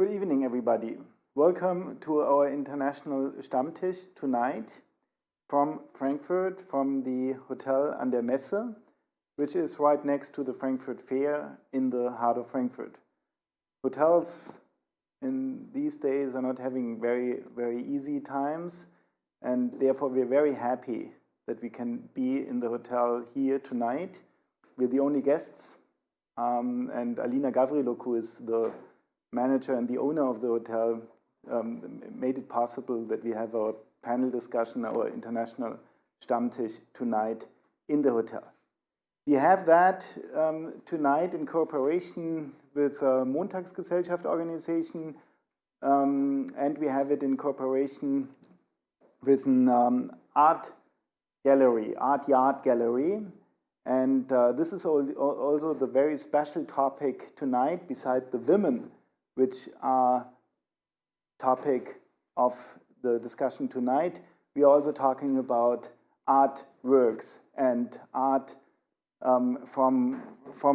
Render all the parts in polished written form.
Good evening, everybody. Welcome to our international Stammtisch tonight from Frankfurt, from the Hotel an der Messe, which is right next to the Frankfurt Fair in the heart of Frankfurt. Hotels in these days are not having very, very easy times, and therefore we're very happy that we can be in the hotel here tonight. We're the only guests, and Alina Gavriluk, who is the manager and the owner of the hotel, made it possible that we have our panel discussion, our international Stammtisch tonight in the hotel. We have that tonight in cooperation with Montagsgesellschaft organization, and we have it in cooperation with an art gallery, art yard gallery. And this is also the very special topic tonight, beside the women, which are topic of the discussion tonight. We are also talking about artworks and art from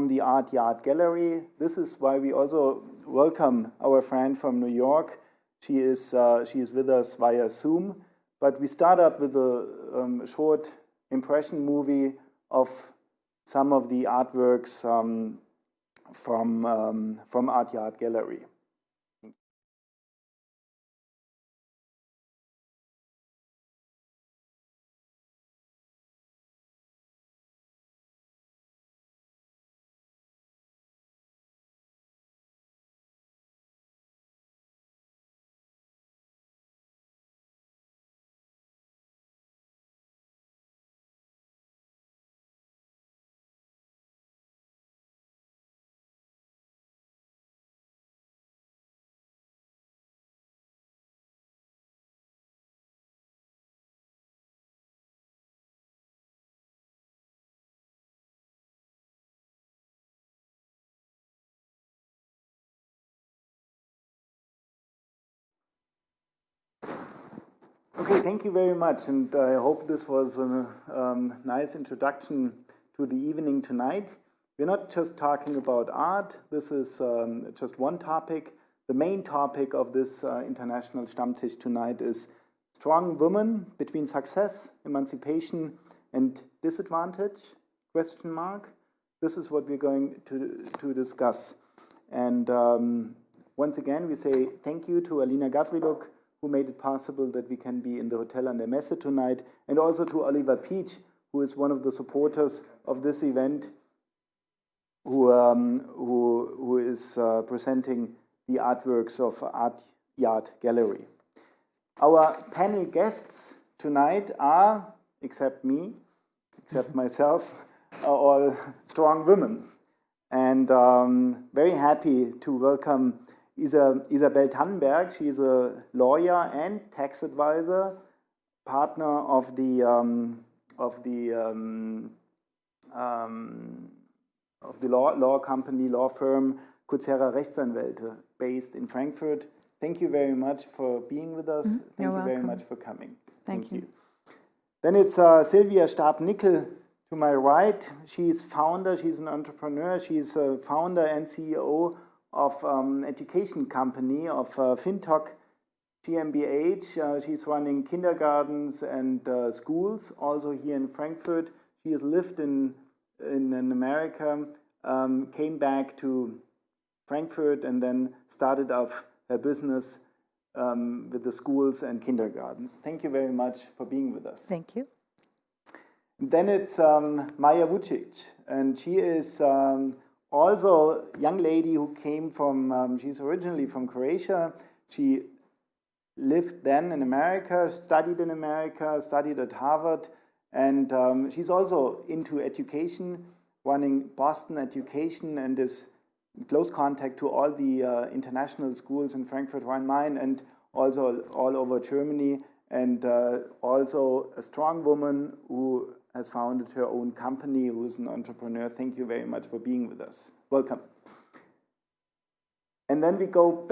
the Art Yard Gallery. This is why we also welcome our friend from New York. She is with us via Zoom. But we start up with a short impression movie of some of the artworks from Art Yard Gallery. Okay, thank you very much, and I hope this was a nice introduction to the evening tonight. We're not just talking about art. This is just one topic. The main topic of this international Stammtisch tonight is strong women between success, emancipation, and disadvantage, question mark. This is what we're going to discuss. And once again, we say thank you to Alina Gavriluk, who made it possible that we can be in the Hotel an der Messe tonight, and also to Oliver Peach, who is one of the supporters of this event, who is presenting the artworks of Art Yard Gallery. Our panel guests tonight are, except me, except myself, are all strong women. And very happy to welcome Isabel Hanberg. She is a lawyer and tax advisor, partner of the law company, law firm Kutzera Rechtsanwälte, based in Frankfurt. Thank you very much for being with us. Thank you very much for coming. Thank you. Then it's Sylvia Stab-Nickel to my right. She's founder, she's an entrepreneur, she's a founder and CEO of education company of FinTalk GmbH. She's running kindergartens and schools, also here in Frankfurt. She has lived in America, came back to Frankfurt, and then started off her business with the schools and kindergartens. Thank you very much for being with us. Thank you. Then it's Maja Vucic, and she is also a young lady who came from, she's originally from Croatia. She lived then in America, studied in America, studied at Harvard, and she's also into education, running Boston Education, and is in close contact to all the international schools in Frankfurt, Rhine-Main, and also all over Germany, and also a strong woman who has founded her own company, who is an entrepreneur. Thank you very much for being with us. Welcome. And then we go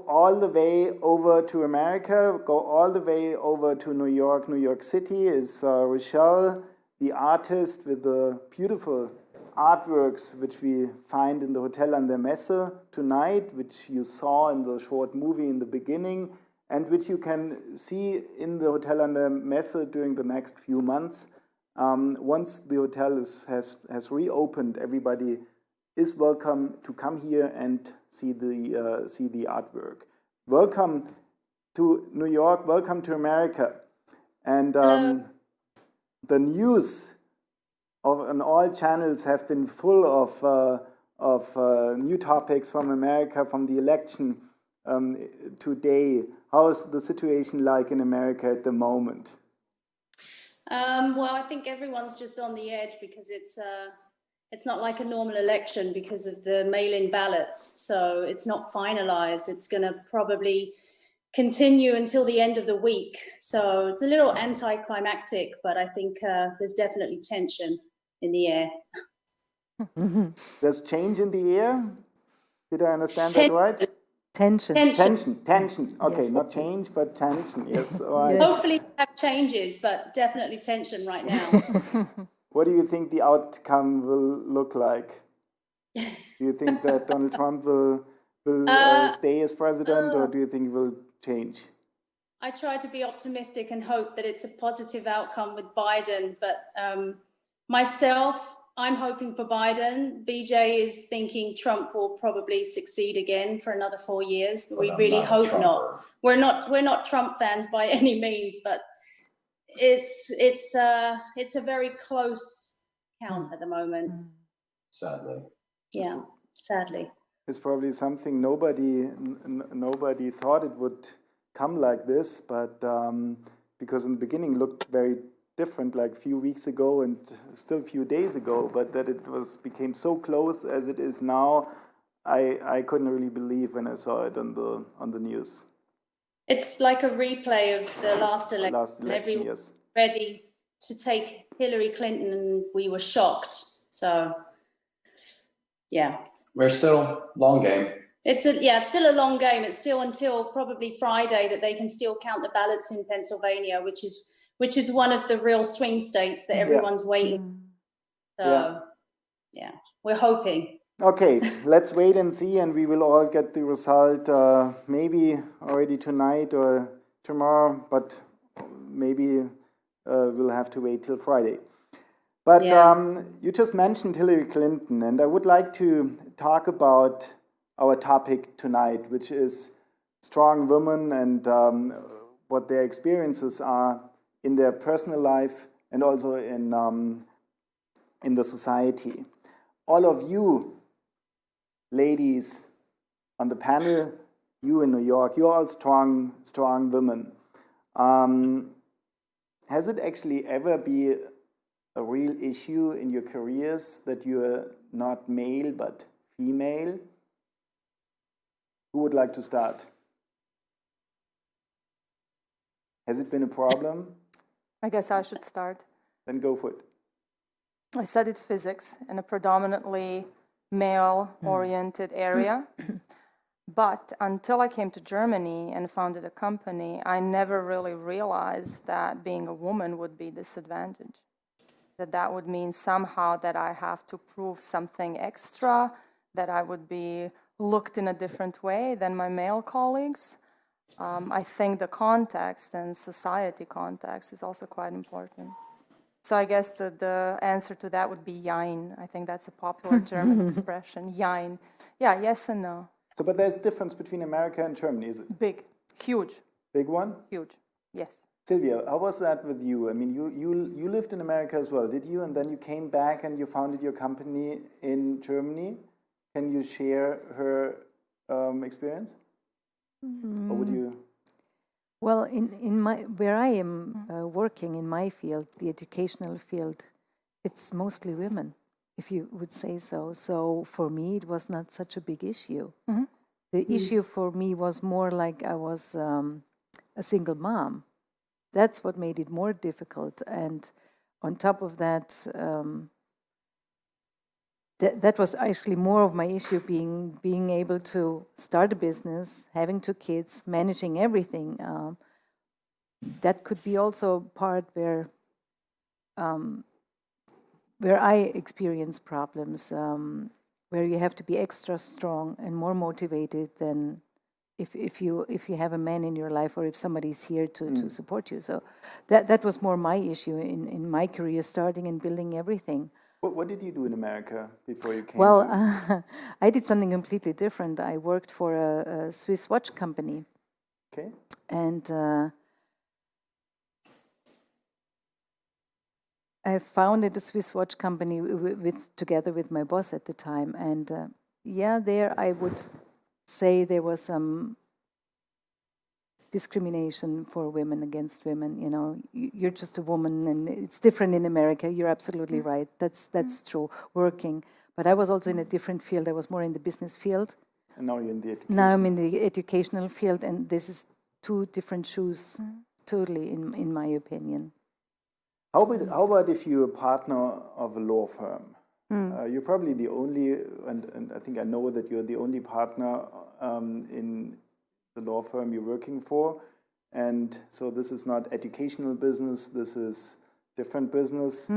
all the way over to America, go all the way over to New York. New York City is Rochelle, the artist with the beautiful artworks which we find in the Hotel an der Messe tonight, which you saw in the short movie in the beginning, and which you can see in the Hotel an der Messe during the next few months. Once the hotel has reopened, everybody is welcome to come here and see the artwork. Welcome to New York, welcome to America. And the news on all channels have been full of new topics from America, from the election today. How is the situation like in America at the moment? Well, I think everyone's just on the edge because it's not like a normal election because of the mail-in ballots. So it's not finalized. It's going to probably continue until the end of the week. So it's a little anticlimactic, but I think there's definitely tension in the air. There's change in the air? Did I understand that right? Tension. Okay, yes. Not change, but tension. Yes. Yes. Hopefully we have changes, but definitely tension right now. What do you think the outcome will look like? Do you think that Donald Trump will stay as president, or do you think it will change? I try to be optimistic and hope that it's a positive outcome with Biden, but myself, I'm hoping for Biden. BJ is thinking Trump will probably succeed again for another 4 years, but we really hope not. We're not Trump fans by any means, but it's a very close count at the moment. Sadly. Yeah, sadly. It's probably something nobody thought it would come like this, but because in the beginning it looked very different, like a few weeks ago and still a few days ago, but that it became so close as it is now, I couldn't really believe when I saw it on the news. It's like a replay of the last election. Everyone yes. Ready to take Hillary Clinton, and we were shocked. So, yeah. We're still long game. It's still a long game. It's still until probably Friday that they can still count the ballots in Pennsylvania, which is one of the real swing states that everyone's waiting. So, yeah, we're hoping. Okay, let's wait and see, and we will all get the result maybe already tonight or tomorrow, but maybe we'll have to wait till Friday. But you just mentioned Hillary Clinton, and I would like to talk about our topic tonight, which is strong women and what their experiences are in their personal life and also in the society. All of you ladies on the panel, you in New York, you're all strong women. Has it actually ever been a real issue in your careers that you're not male but female? Who would like to start? Has it been a problem? I guess I should start. Then go for it. I studied physics in a predominantly male-oriented area. But until I came to Germany and founded a company, I never really realized that being a woman would be a disadvantage. That would mean somehow that I have to prove something extra, that I would be looked in a different way than my male colleagues. I think the context and society context is also quite important. So I guess the answer to that would be jein. I think that's a popular German expression, jein. Yeah, yes and no. So, but there's a difference between America and Germany, is it? Big, huge. Big one? Huge, yes. Sylvia, how was that with you? I mean, you lived in America as well, did you? And then you came back and you founded your company in Germany. Can you share her experience? Or would you? Well, where I am working in my field, the educational field, it's mostly women, if you would say so. So for me, it was not such a big issue. Mm-hmm. The issue for me was more like I was a single mom. That's what made it more difficult. And on top of that, that was actually more of my issue, being able to start a business, having 2 kids, managing everything. That could be also part where where I experience problems, where you have to be extra strong and more motivated than if you have a man in your life, or if somebody's here to support you. So that was more my issue in my career, starting and building everything. What did you do in America before you came? Well, I did something completely different. I worked for a Swiss watch company. Okay. And I founded a Swiss watch company together with my boss at the time. And there I would say there was some discrimination for women, against women. You know, you're just a woman, and it's different in America. You're absolutely right. That's true. Working, but I was also in a different field. I was more in the business field. And now you're in the education. Now I'm in the educational field, and this is two different shoes, totally, in my opinion. How about if you're a partner of a law firm? You're probably the only, and I think I know that you're the only partner in the law firm you're working for. And so this is not educational business, this is different business.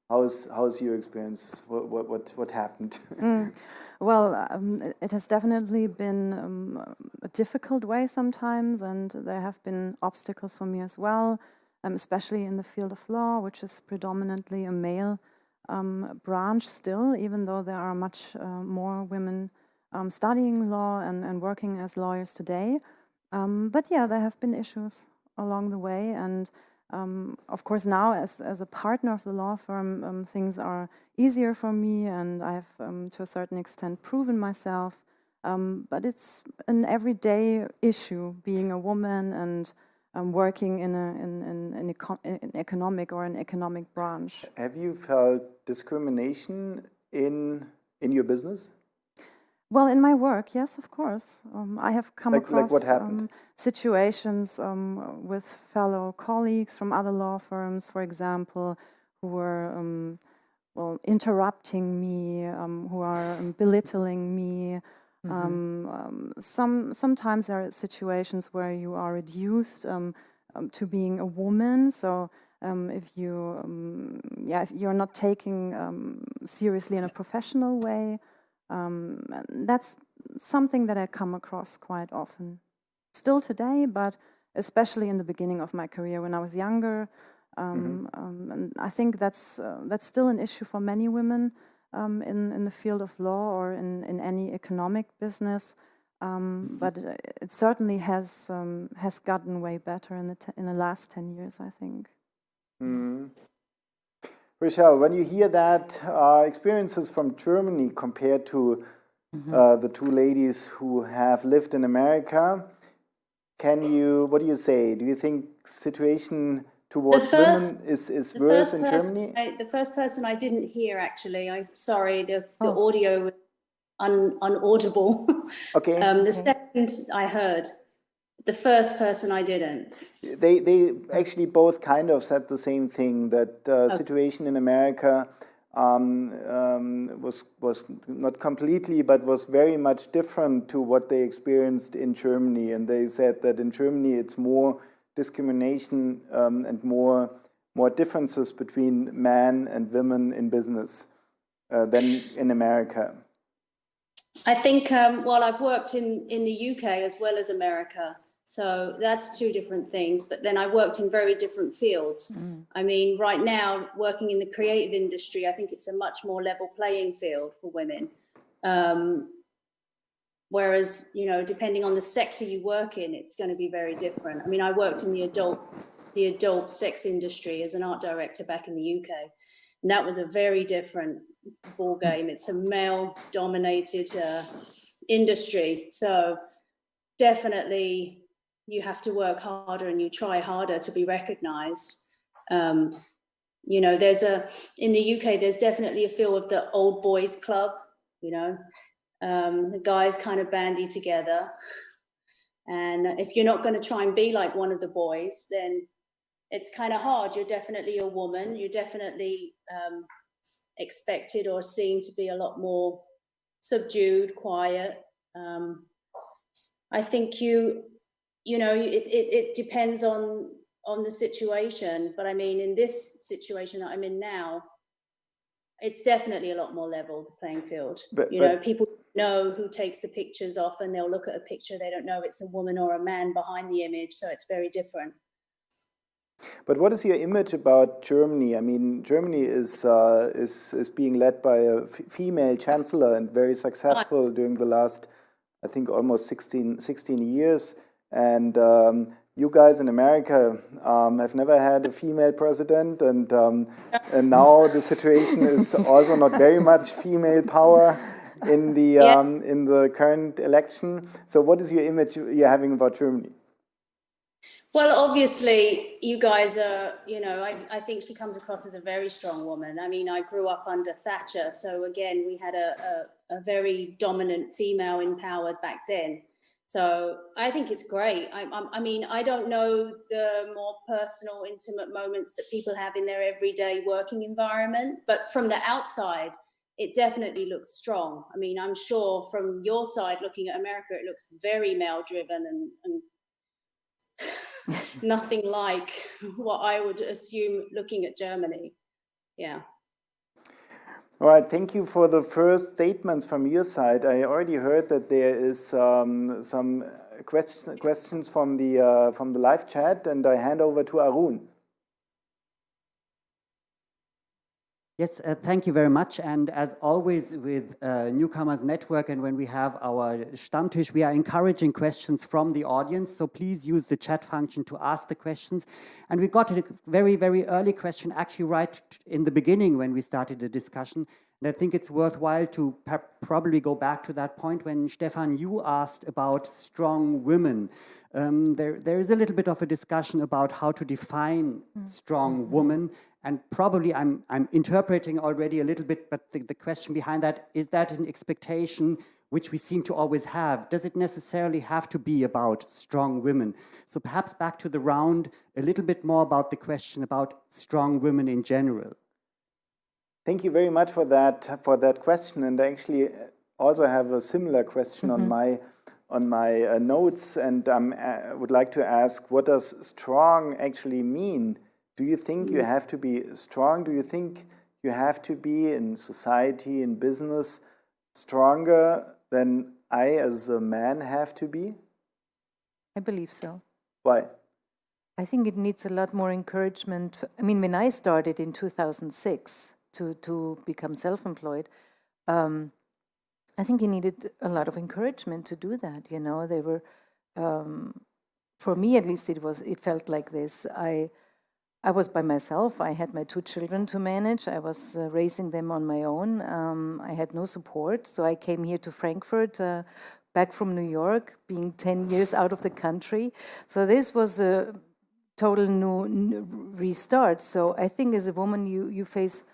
How's your experience? What happened? Well, it has definitely been a difficult way sometimes, and there have been obstacles for me as well, especially in the field of law, which is predominantly a male branch still, even though there are much more women studying law and working as lawyers today. But yeah, there have been issues along the way, and of course now as a partner of the law firm, things are easier for me, and I have to a certain extent proven myself. But it's an everyday issue being a woman and working in an economic or an economic branch. Have you felt discrimination in your business? Well, in my work, yes, of course. I have come across what happened? Situations with fellow colleagues from other law firms, for example, who were interrupting me, who are belittling me. Sometimes there are situations where you are reduced to being a woman. So if you're not taken seriously in a professional way. That's something that I come across quite often, still today, but especially in the beginning of my career when I was younger. And I think that's still an issue for many women in the field of law or in any economic business. But it certainly has gotten way better in the last 10 years, I think. Rochelle, when you hear that experiences from Germany compared to the two ladies who have lived in America, what do you say? Do you think situation towards women is worse in Germany? The first person I didn't hear, actually. I'm sorry, the audio was unaudible. Okay. The second I heard. The first person I didn't. They actually both kind of said the same thing, that situation in America was not completely, but was very much different to what they experienced in Germany. And they said that in Germany it's more discrimination and more differences between men and women in business than in America. I think, I've worked in the UK as well as America. So that's two different things. But then I worked in very different fields. I mean, right now, working in the creative industry, I think it's a much more level playing field for women. Whereas, depending on the sector you work in, it's going to be very different. I mean, I worked in the adult sex industry as an art director back in the UK. And that was a very different ball game. It's a male-dominated industry. So definitely you have to work harder and you try harder to be recognized. In the UK, there's definitely a feel of the old boys club, the guys kind of bandy together. And if you're not going to try and be like one of the boys, then it's kind of hard. You're definitely a woman. You're definitely expected or seen to be a lot more subdued, quiet. I think it depends on the situation. But I mean, in this situation that I'm in now, it's definitely a lot more level, the playing field. But- you know, people know who takes the pictures off, and they'll look at a picture, they don't know it's a woman or a man behind the image, so it's very different. But what is your image about Germany? I mean, Germany is being led by a female chancellor and very successful during the last, I think, almost 16 years. And you guys in America have never had a female president, and now the situation is also not very much female power in the current election. So, what is your image you're having about Germany? Well, obviously, you guys are, you know, I think she comes across as a very strong woman. I mean, I grew up under Thatcher. So again, we had a very dominant female empowered back then. So I think it's great. I mean, I don't know the more personal, intimate moments that people have in their everyday working environment, but from the outside, it definitely looks strong. I mean, I'm sure from your side, looking at America, it looks very male-driven and nothing like what I would assume looking at Germany. Yeah. All right, thank you for the first statements from your side. I already heard that there is some questions from the live chat, and I hand over to Arun. Yes, thank you very much. And as always with Newcomers Network, and when we have our Stammtisch, we are encouraging questions from the audience. So please use the chat function to ask the questions. And we got a very, very early question, actually right in the beginning when we started the discussion. And I think it's worthwhile to probably go back to that point when, Stefan, you asked about strong women. There is a little bit of a discussion about how to define strong woman. And probably I'm interpreting already a little bit, but the question behind that, is that an expectation which we seem to always have? Does it necessarily have to be about strong women? So perhaps back to the round, a little bit more about the question about strong women in general. Thank you very much for that question. And I actually also have a similar question on my notes. And I would like to ask, what does strong actually mean? Do you think you have to be strong? Do you think you have to be in society, in business, stronger than I as a man have to be? I believe so. Why? I think it needs a lot more encouragement. I mean, when I started in 2006 to become self-employed, I think you needed a lot of encouragement to do that. You know, they were, for me at least, it felt like this. I was by myself. I had my 2 children to manage. I was raising them on my own. I had no support. So I came here to Frankfurt, back from New York, being 10 years out of the country. So this was a total new restart. So I think as a woman, you face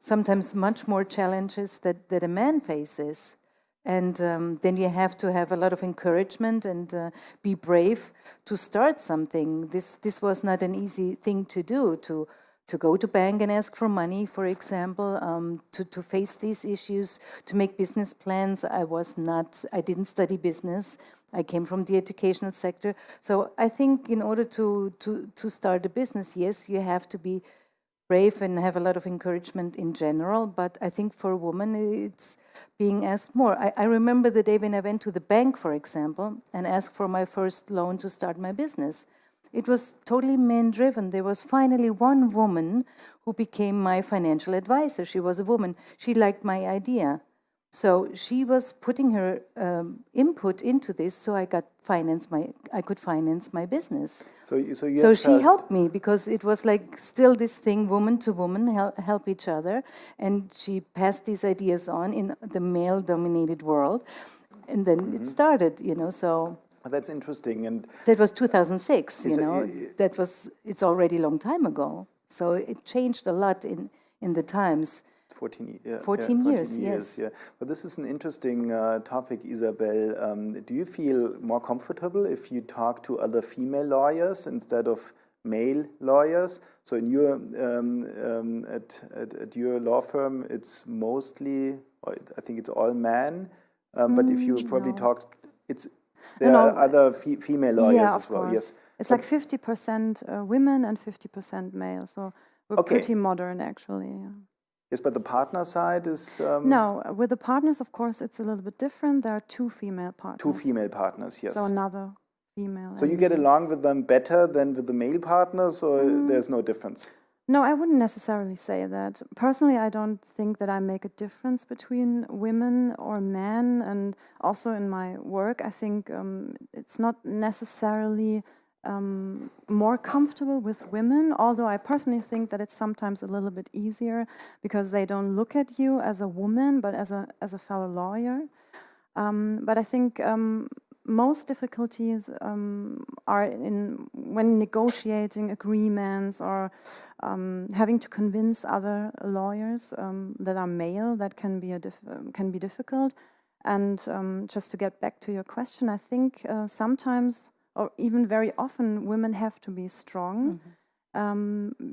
sometimes much more challenges that a man faces. And then you have to have a lot of encouragement and be brave to start something. This was not an easy thing to do, to go to bank and ask for money, for example, to face these issues, to make business plans. I didn't study business. I came from the educational sector. So I think in order to start a business, yes, you have to be brave and have a lot of encouragement in general. But I think for a woman, it's being asked more. I remember the day when I went to the bank, for example, and asked for my first loan to start my business. It was totally men-driven. There was finally one woman who became my financial advisor. She was a woman. She liked my idea. So she was putting her input into this, so I could finance my business. So she helped me, because it was like still this thing, woman to woman, help each other, and she passed these ideas on in the male-dominated world, and then it started, you know. So that's interesting, and that was 2006. You know, it's already a long time ago. So it changed a lot in the times. 14 years, yes. Yeah. But this is an interesting topic, Isabel. Do you feel more comfortable if you talk to other female lawyers instead of male lawyers? So in your at your law firm, it's mostly, I think it's all men. But if you probably talk, there are other female lawyers as well. Course. Yes, it's like 50% women and 50% male. So we're pretty modern, actually. Yeah. Yes, but the partner side is... No, with the partners, of course, it's a little bit different. There are two female partners. Two female partners, yes. So another female. So you get along with them better than with the male partners, or there's no difference? No, I wouldn't necessarily say that. Personally, I don't think that I make a difference between women or men. And also in my work, I think it's not necessarily more comfortable with women, although I personally think that it's sometimes a little bit easier because they don't look at you as a woman, but as a fellow lawyer. But I think most difficulties are when negotiating agreements or having to convince other lawyers that are male. That can be difficult. And just to get back to your question, I think sometimes, or even very often, women have to be strong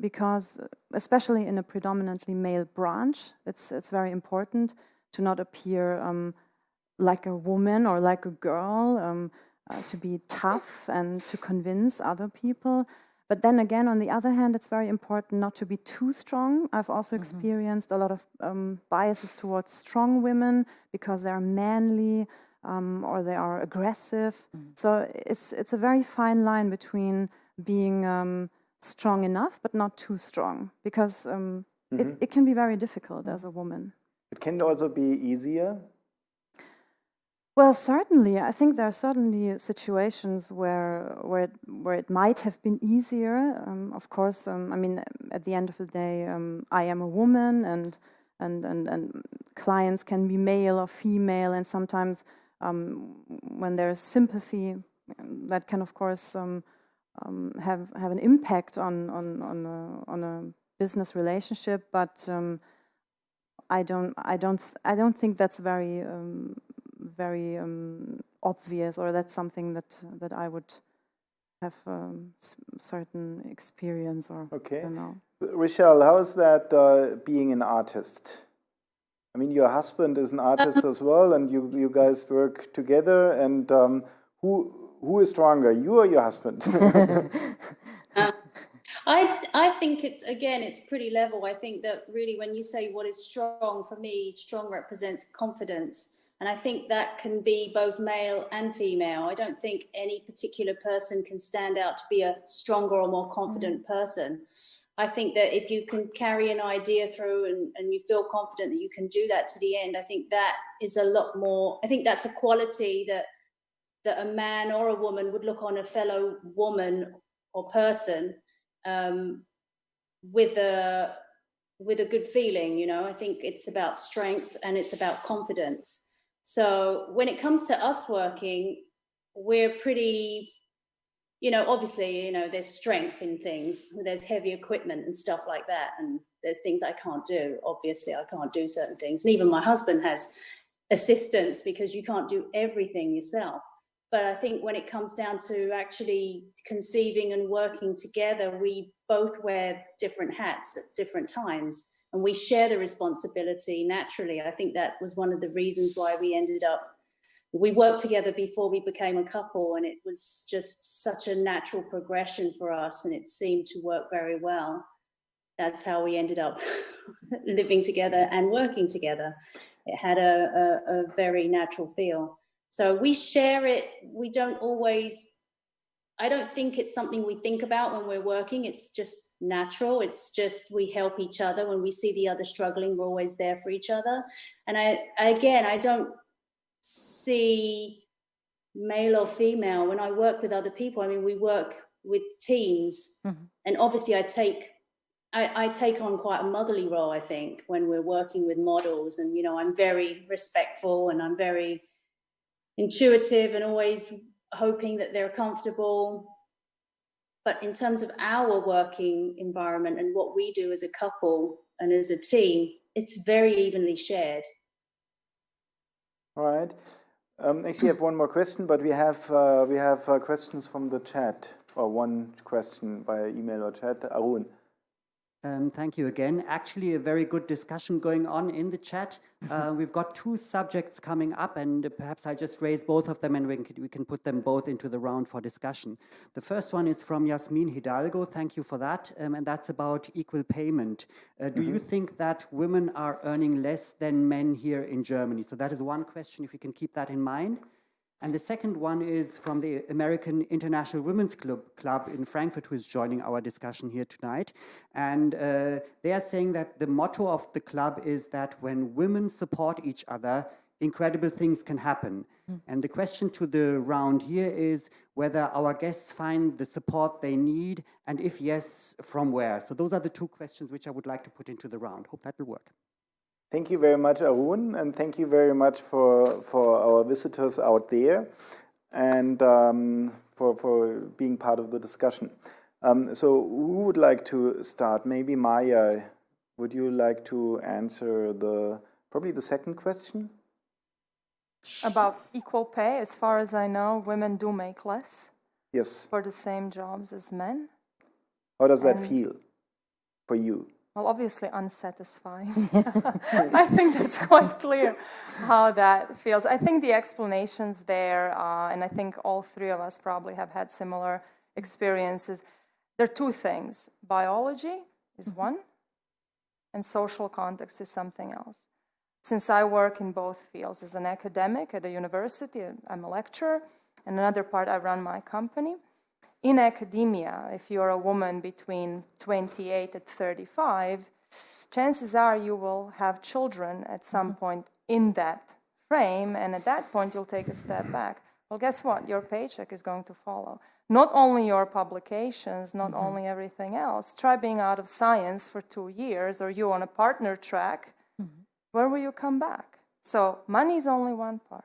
because, especially in a predominantly male branch, it's very important to not appear like a woman or like a girl, to be tough and to convince other people. But then again, on the other hand, it's very important not to be too strong. I've also experienced a lot of biases towards strong women because they're manly or they are aggressive. So it's a very fine line between being strong enough but not too strong, because it can be very difficult as a woman. It can also be easier. Well, certainly. I think there are certainly situations where it might have been easier. Of course, I mean, at the end of the day, I am a woman, and clients can be male or female, and sometimes when there's sympathy, that can, of course, have an impact on a business relationship. But I don't think that's very obvious, or that's something that I would have certain experience or Okay. I don't know. Rochelle, how is that being an artist? I mean, your husband is an artist as well, and you guys work together. And who is stronger, you or your husband? I think it's pretty level. I think that really when you say what is strong, for me, strong represents confidence. And I think that can be both male and female. I don't think any particular person can stand out to be a stronger or more confident person. I think that if you can carry an idea through and you feel confident that you can do that to the end, I think that is a lot more, I think that's a quality that a man or a woman would look on a fellow woman or person with a good feeling, you know. I think it's about strength and it's about confidence. So when it comes to us working, we're pretty, you know, obviously, you know, there's strength in things, there's heavy equipment and stuff like that. And there's things I can't do. Obviously, I can't do certain things. And even my husband has assistance because you can't do everything yourself. But I think when it comes down to actually conceiving and working together, we both wear different hats at different times. And we share the responsibility naturally. I think that was one of the reasons why we worked together before we became a couple, and it was just such a natural progression for us, and it seemed to work very well. That's how we ended up living together and working together. It had a very natural feel. So we share it. We don't always, I don't think it's something we think about when we're working. It's just natural. It's just we help each other. When we see the other struggling, we're always there for each other. And I don't see male or female. When I work with other people, I mean, we work with teams. And obviously I take on quite a motherly role, I think, when we're working with models. And, you know, I'm very respectful and I'm very intuitive and always hoping that they're comfortable. But in terms of our working environment and what we do as a couple and as a team, it's very evenly shared. All right. Actually, I have one more question, but we have questions from the chat, or one question by email or chat. Arun. Thank you again. Actually, a very good discussion going on in the chat. We've got two subjects coming up, and perhaps I just raise both of them and we can put them both into the round for discussion. The first one is from Yasmin Hidalgo. Thank you for that. And that's about equal payment. Do you think that women are earning less than men here in Germany? So that is one question, if you can keep that in mind. And the second one is from the American International Women's Club in Frankfurt, who is joining our discussion here tonight. And they are saying that the motto of the club is that when women support each other, incredible things can happen. And the question to the round here is whether our guests find the support they need, and if yes, from where? So those are the two questions which I would like to put into the round. Hope that will work. Thank you very much, Arun, and thank you very much for our visitors out there and for being part of the discussion. So who would like to start? Maybe Maya, would you like to answer probably the second question? About equal pay, as far as I know, women do make less Yes. for the same jobs as men. How does that feel for you? Well, obviously unsatisfying. I think that's quite clear how that feels. I think the explanations there, and I think all three of us probably have had similar experiences. There are two things. Biology is one, and social context is something else. Since I work in both fields as an academic at a university, I'm a lecturer, and another part I run my company. In academia, if you're a woman between 28 and 35, chances are you will have children at some point in that frame, and at that point you'll take a step back. Well, guess what? Your paycheck is going to follow. Not only your publications, not only everything else. Try being out of science for 2 years, or you on a partner track. Where will you come back? So money is only one part.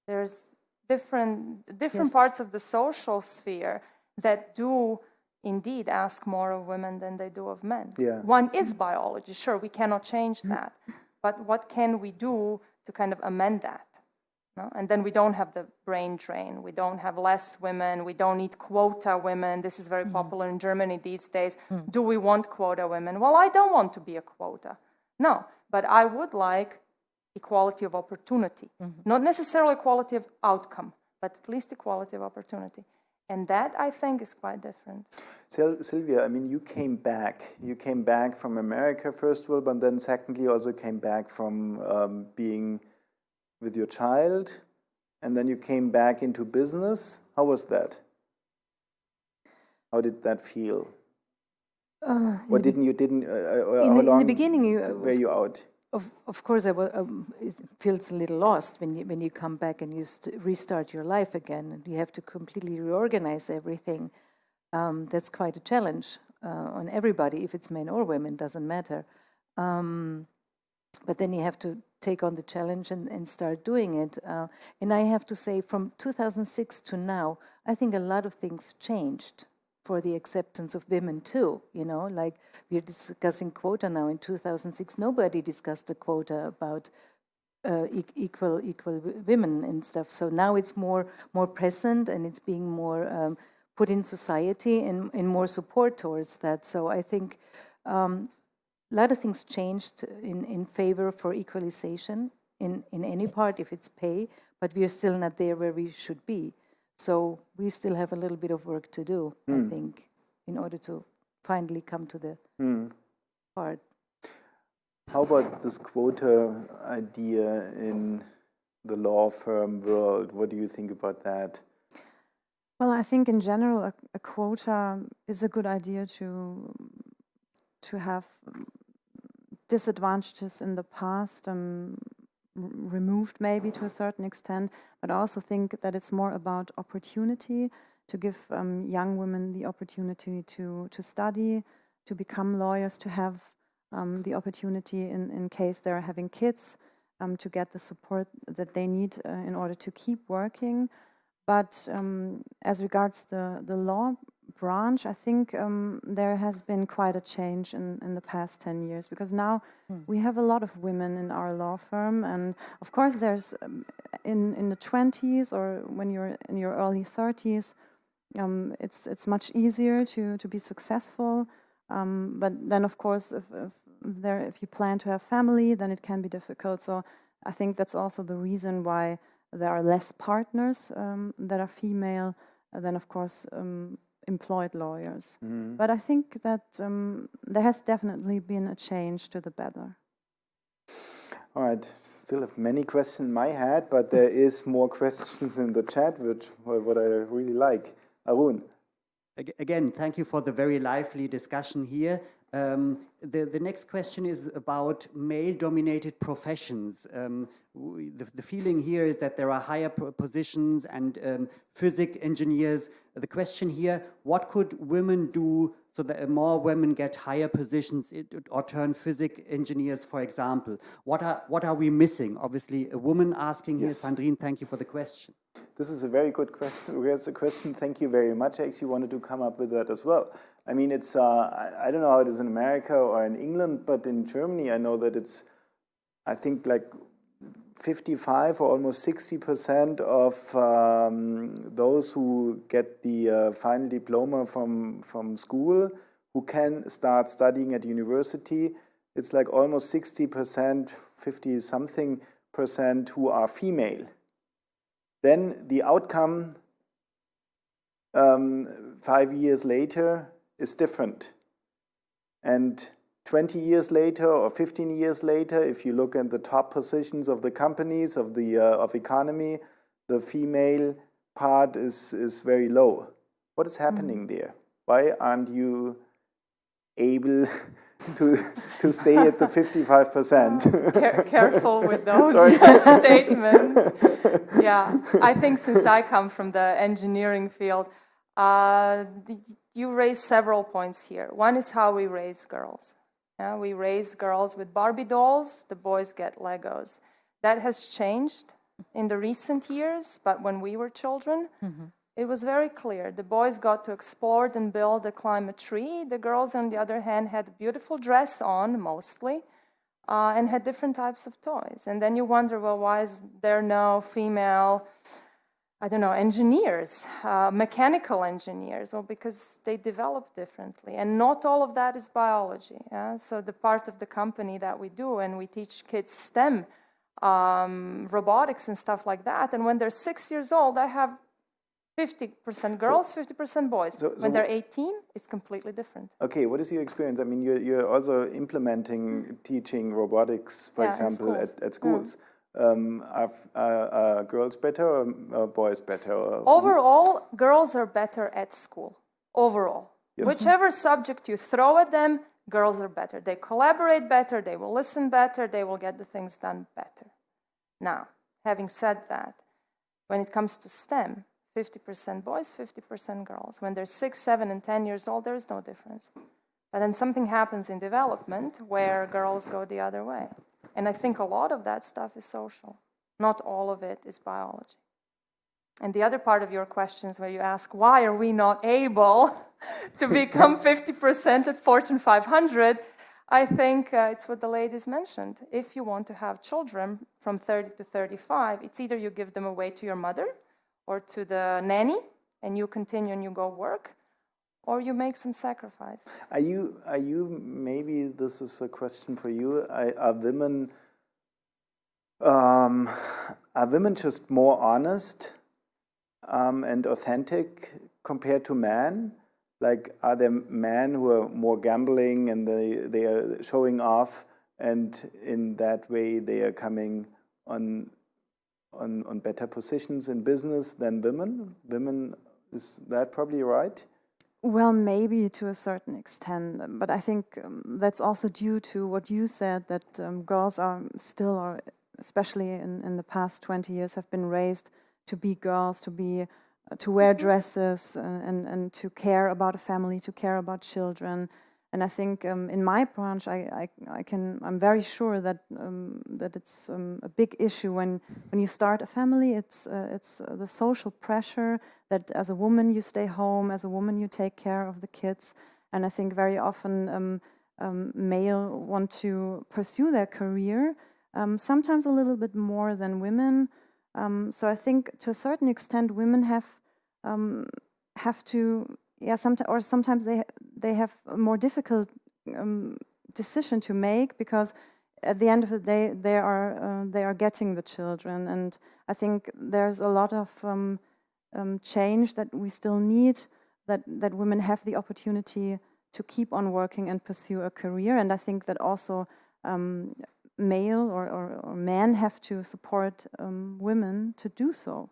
There's different parts of the social sphere that do indeed ask more of women than they do of men. Yeah. One is biology. Sure, we cannot change that. But what can we do to kind of amend that? No? And then we don't have the brain drain. We don't have less women. We don't need quota women. This is very popular in Germany these days. Do we want quota women? Well, I don't want to be a quota. No, but I would like equality of opportunity. Not necessarily equality of outcome, but at least equality of opportunity. And that, I think, is quite different. Sylvia, I mean, you came back. You came back from America, first of all, but then secondly, you also came back from being with your child, and then you came back into business. How was that? How did that feel? Or didn't you? In the beginning, were you out? Of course, it feels a little lost when you come back and you restart your life again, and you have to completely reorganize everything. That's quite a challenge on everybody, if it's men or women, doesn't matter. But then you have to take on the challenge and start doing it. And I have to say, from 2006 to now, I think a lot of things changed for the acceptance of women too, you know, like we're discussing quota now. In 2006, nobody discussed a quota about equal women and stuff. So now it's more present, and it's being more put in society and more support towards that. So I think a lot of things changed in favor for equalization in any part, if it's pay, but we're still not there where we should be. So we still have a little bit of work to do, I think, in order to finally come to the part. How about this quota idea in the law firm world? What do you think about that? Well, I think in general a quota is a good idea to have disadvantages in the past removed maybe to a certain extent, but I also think that it's more about opportunity, to give young women the opportunity to study, to become lawyers, to have the opportunity in case they're having kids, to get the support that they need in order to keep working. But as regards the law branch, I think there has been quite a change in the past 10 years, because now we have a lot of women in our law firm, and of course there's in the 20s or when you're in your early 30s, it's much easier to be successful. But then, of course, if you plan to have family, then it can be difficult. So I think that's also the reason why there are less partners that are female than, of course, employed lawyers. But I think that there has definitely been a change to the better. All right, still have many questions in my head, but there is more questions in the chat, which what I really like. Arun. Again, thank you for the very lively discussion here. The next question is about male-dominated professions. The feeling here is that there are higher positions and physics engineers. The question here, what could women do so that more women get higher positions or turn physics engineers, for example? What are we missing? Obviously, a woman asking here. Sandrine, thank you for the question. This is a very good question. It's a question. Thank you very much. I actually wanted to come up with that as well. I mean, it's I don't know how it is in America or in England, but in Germany, I know that it's, I think, like 55 or almost 60% of those who get the final diploma from school, who can start studying at university, it's like almost 60%, 50-something percent who are female. Then the outcome 5 years later is different. And 20 years later or 15 years later, if you look at the top positions of the companies, of economy, the female part is very low. What is happening there? Why aren't you able to stay at the 55%? Careful with those statements. Yeah, I think since I come from the engineering field, you raise several points here. One is how we raise girls. We raise girls with Barbie dolls, the boys get Legos. That has changed in the recent years, but when we were children, it was very clear. The boys got to explore and build and climb a tree. The girls, on the other hand, had a beautiful dress on, mostly, and had different types of toys. And then you wonder, well, why is there no female, I don't know, engineers, mechanical engineers? Well, because they develop differently. And not all of that is biology. So the part of the company that we do, and we teach kids STEM, robotics and stuff like that. And when they're 6 years old, I have 50% girls, 50% boys. When they're 18, it's completely different. Okay, what is your experience? I mean, you're also implementing teaching robotics, for example, at schools. Are girls better or boys better? Overall, girls are better at school. Overall. Yes. Whichever subject you throw at them, girls are better. They collaborate better, they will listen better, they will get the things done better. Now, having said that, when it comes to STEM, 50% boys, 50% girls. When they're 6, 7, and 10 years old, there is no difference. But then something happens in development where girls go the other way. And I think a lot of that stuff is social. Not all of it is biology. And the other part of your questions where you ask, why are we not able to become 50% at Fortune 500? I think it's what the ladies mentioned. If you want to have children from 30 to 35, it's either you give them away to your mother or to the nanny, and you continue and you go work, or you make some sacrifices. Are you? Maybe this is a question for you. Are women just more honest and authentic compared to men? Like, are there men who are more gambling and they are showing off, and in that way they are coming on better positions in business than women? Women, is that probably right? Well, maybe to a certain extent, but I think that's also due to what you said, that girls are still, or especially in the past 20 years, have been raised to be girls, to wear dresses and to care about a family, to care about children. And I think in my branch, I'm very sure that it's a big issue when you start a family. It's the social pressure that as a woman you stay home, as a woman you take care of the kids. And I think very often male want to pursue their career, sometimes a little bit more than women. So I think to a certain extent women have to, sometimes they have a more difficult decision to make, because at the end of the day they are getting the children, and I think there's a lot of change that we still need, that women have the opportunity to keep on working and pursue a career, and I think that also male or men have to support women to do so.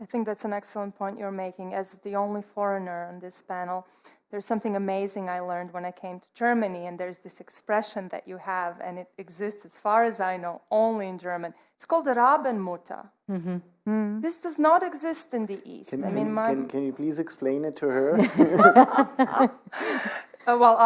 I think that's an excellent point you're making. As the only foreigner on this panel, there's something amazing I learned when I came to Germany, and there's this expression that you have, and it exists, as far as I know, only in German. It's called Rabenmutter. This does not exist in the East. Can you please explain it to her? Well,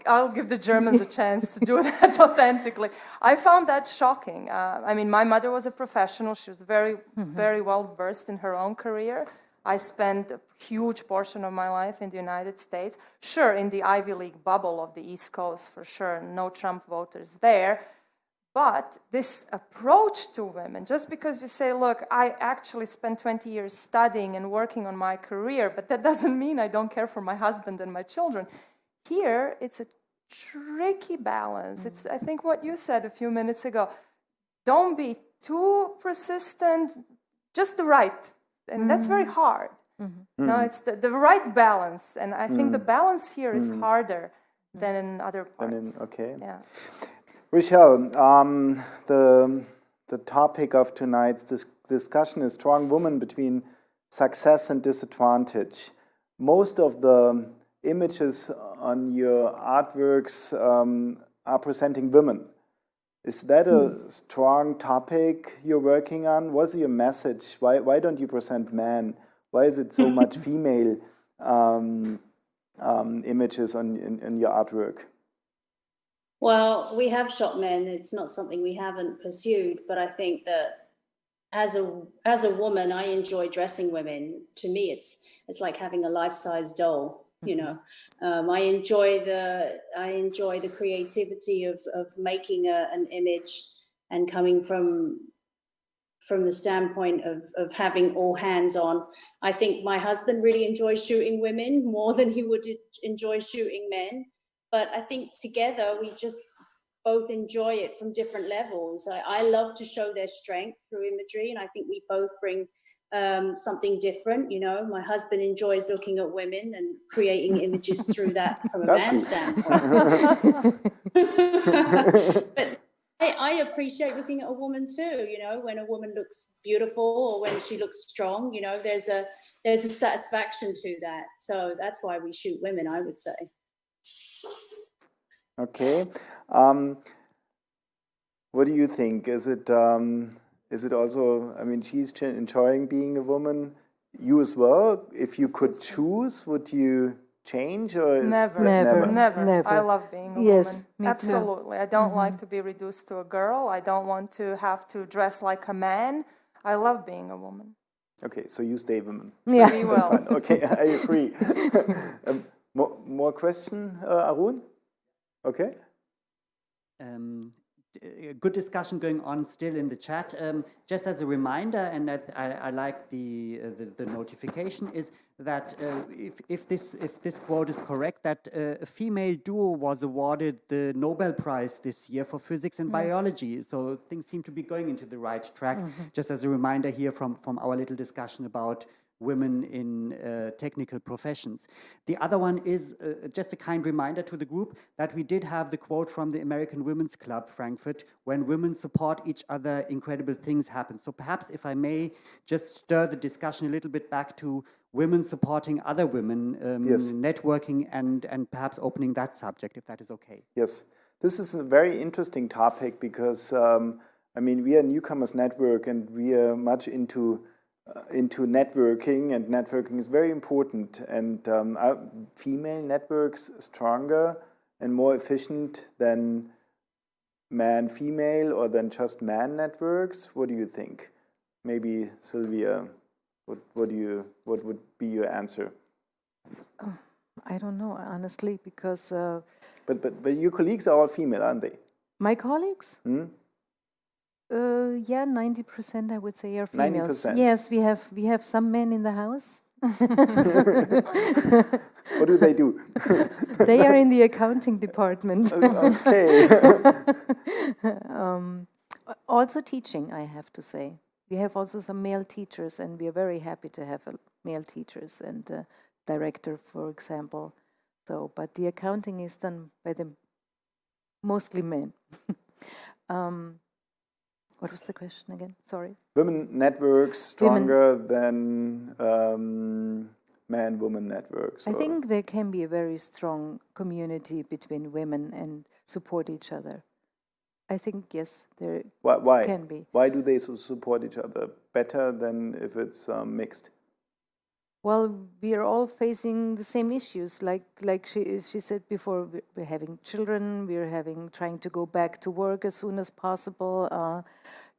I'll give the Germans a chance to do that authentically. I found that shocking. My mother was a professional. She was very, very well versed in her own career. I spent a huge portion of my life in the United States. Sure, in the Ivy League bubble of the East Coast, for sure, no Trump voters there. But this approach to women, just because you say, look, I actually spent 20 years studying and working on my career, but that doesn't mean I don't care for my husband and my children. Here, it's a tricky balance. It's, I think, what you said a few minutes ago. Don't be too persistent, just the right. And that's very hard. No, it's the right balance. And I think the balance here is harder than in other parts. Okay. Yeah. Rochelle, the topic of tonight's discussion is strong woman between success and disadvantage. Most of the images on your artworks are presenting women. Is that a strong topic you're working on? What's your message? Why don't you present men? Why is it so much female images in your artwork? Well, we have shot men. It's not something we haven't pursued, but I think that as a woman, I enjoy dressing women. To me, it's like having a life-size doll. You know, I enjoy the creativity of making an image and coming from the standpoint of having all hands on. I think my husband really enjoys shooting women more than he would enjoy shooting men. But I think together we just both enjoy it from different levels. I love to show their strength through imagery, and I think we both bring something different. You know, my husband enjoys looking at women and creating images through that from a man standpoint. But I appreciate looking at a woman too. You know, when a woman looks beautiful or when she looks strong, you know, there's a satisfaction to that. So that's why we shoot women, I would say. Okay. What do you think? Is it also, I mean, she's enjoying being a woman, you as well? If you could choose, would you change, or is Never. I love being a woman. Me Absolutely. too. I don't like to be reduced to a girl. I don't want to have to dress like a man. I love being a woman. Okay, so you stay woman. Yeah. We will. Fine. Okay, I agree. More question, Arun? Okay. Good discussion going on still in the chat. Just as a reminder, and I like the notification, is that if this quote is correct, that a female duo was awarded the Nobel Prize this year for physics and biology. So things seem to be going into the right track. Just as a reminder here from our little discussion about women in technical professions. The other one is just a kind reminder to the group that we did have the quote from the American Women's Club, Frankfurt, when women support each other, incredible things happen. So perhaps if I may just stir the discussion a little bit back to women supporting other women, Yes. networking and perhaps opening that subject, if that is okay. Yes, this is a very interesting topic because, I mean, we are Newcomers Network and we are much into networking, and networking is very important, and are female networks stronger and more efficient than man-female or than just man networks? What do you think? Maybe Sylvia, what would be your answer? I don't know, honestly, because but your colleagues are all female, aren't they? my colleagues, yeah, 90% I would say are females. 90%? Yes, we have some men in the house, What do they do? They are in the accounting department. Okay. Also teaching, I have to say. We have also some male teachers, and we are very happy to have male teachers and director, for example. So, but the accounting is done by the mostly men. What was the question again? Sorry. Women networks stronger than man-woman networks? I think there can be a very strong community between women and support each other. I think, yes, there Why? can be. Why do they support each other better than if it's mixed? Well, we are all facing the same issues. Like she said before, we're having children, trying to go back to work as soon as possible,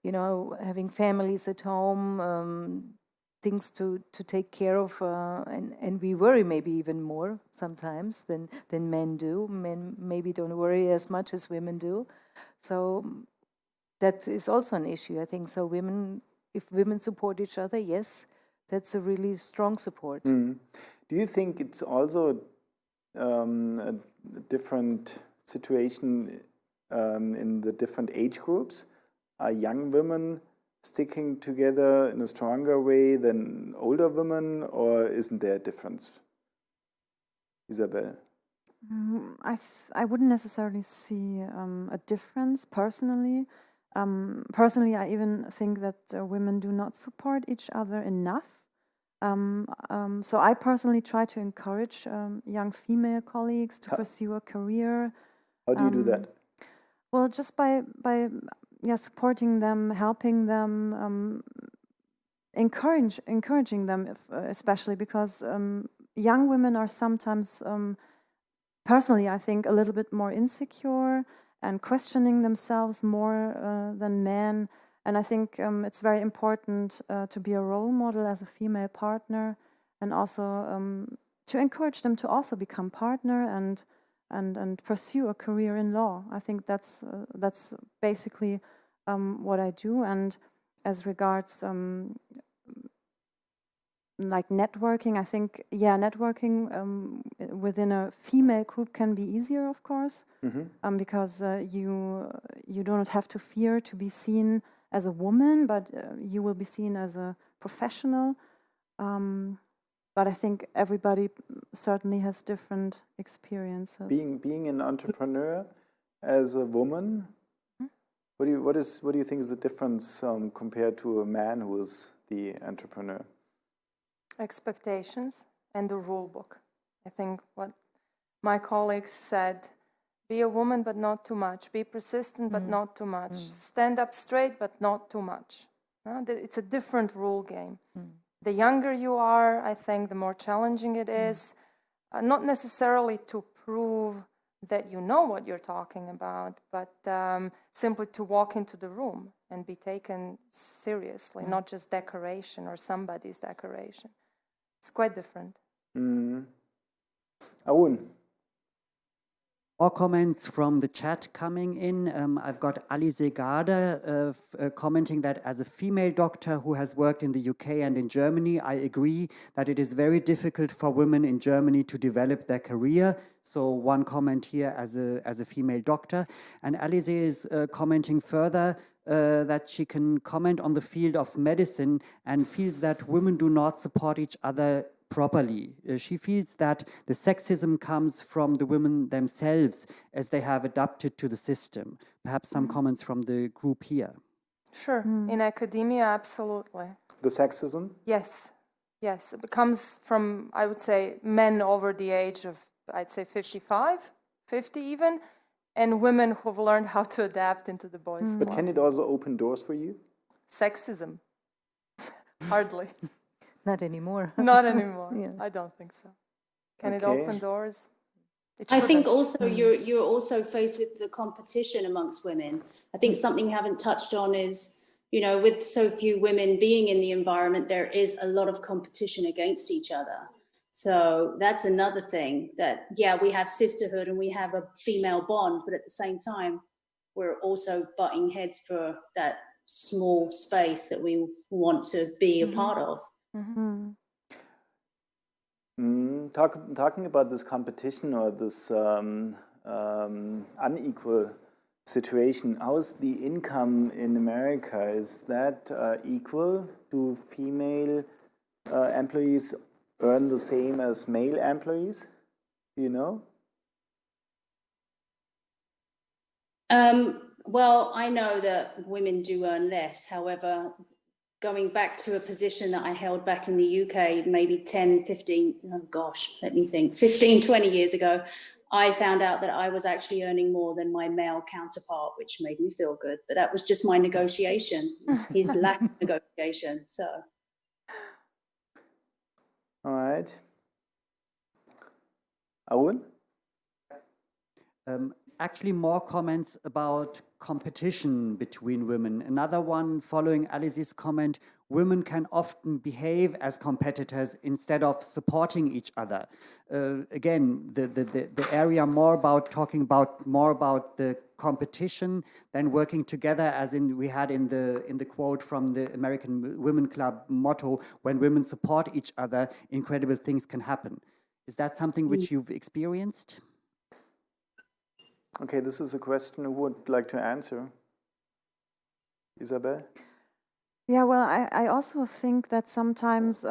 having families at home, things to take care of, and we worry maybe even more sometimes than men do. Men maybe don't worry as much as women do. So that is also an issue, I think. So if women support each other, yes, that's a really strong support. Do you think it's also a different situation in the different age groups? Are young women sticking together in a stronger way than older women, or isn't there a difference? Isabel? I wouldn't necessarily see a difference personally. Personally, I even think that women do not support each other enough. So I personally try to encourage young female colleagues to pursue a career. How do you do that? Well, just by supporting them, helping them, encouraging them, especially because young women are sometimes, personally, I think, a little bit more insecure and questioning themselves more than men. And I think it's very important to be a role model as a female partner, and also to encourage them to also become partner and pursue a career in law. I think that's basically what I do. And as regards like networking, I think, networking within a female group can be easier, of course, because you don't have to fear to be seen as a woman, but you will be seen as a professional. But I think everybody certainly has different experiences. Being an entrepreneur as a woman, what do you think is the difference compared to a man who is the entrepreneur? Expectations and the rule book. I think what my colleagues said, be a woman but not too much, be persistent but not too much, stand up straight but not too much. It's a different rule game. The younger you are, I think, the more challenging it is, not necessarily to prove that you know what you're talking about, but simply to walk into the room and be taken seriously, not just decoration or somebody's decoration. It's quite different. Arun? More comments from the chat coming in. I've got Alice Garda commenting that as a female doctor who has worked in the UK and in Germany, I agree that it is very difficult for women in Germany to develop their career. So one comment here as a female doctor. And Alice is commenting further that she can comment on the field of medicine and feels that women do not support each other properly. She feels that the sexism comes from the women themselves as they have adapted to the system. Perhaps some comments from the group here. Sure. In academia, absolutely. The sexism? Yes. It comes from, I would say, men over the age of, I'd say 55, 50 even, and women who've learned how to adapt into the boys' But club. can it also open doors for you? Sexism? Hardly. Not anymore. Not anymore. Yeah. I don't think so. Can it Okay. open doors? It I think shouldn't. also you're also faced with the competition amongst women. I think something we haven't touched on is, with so few women being in the environment, there is a lot of competition against each other. So that's another thing that, we have sisterhood and we have a female bond, but at the same time, we're also butting heads for that small space that we want to be a part of. Talking about this competition or this unequal situation, how's the income in America? Is that equal? Do female employees earn the same as male employees? Do you know? Well, I know that women do earn less. However, going back to a position that I held back in the UK, maybe 10, 15, oh gosh, let me think, 15, 20 years ago, I found out that I was actually earning more than my male counterpart, which made me feel good. But that was just my negotiation, his lack of negotiation. So. All right. Arun? Actually, more comments about competition between women. Another one following Alice's comment, women can often behave as competitors instead of supporting each other. Again, the area more about talking about more about the competition than working together, as in we had in the quote from the American Women Club motto, when women support each other, incredible things can happen. Is that something which you've experienced? Okay, this is a question who would like to answer. Isabel? Yeah, well, I also think that sometimes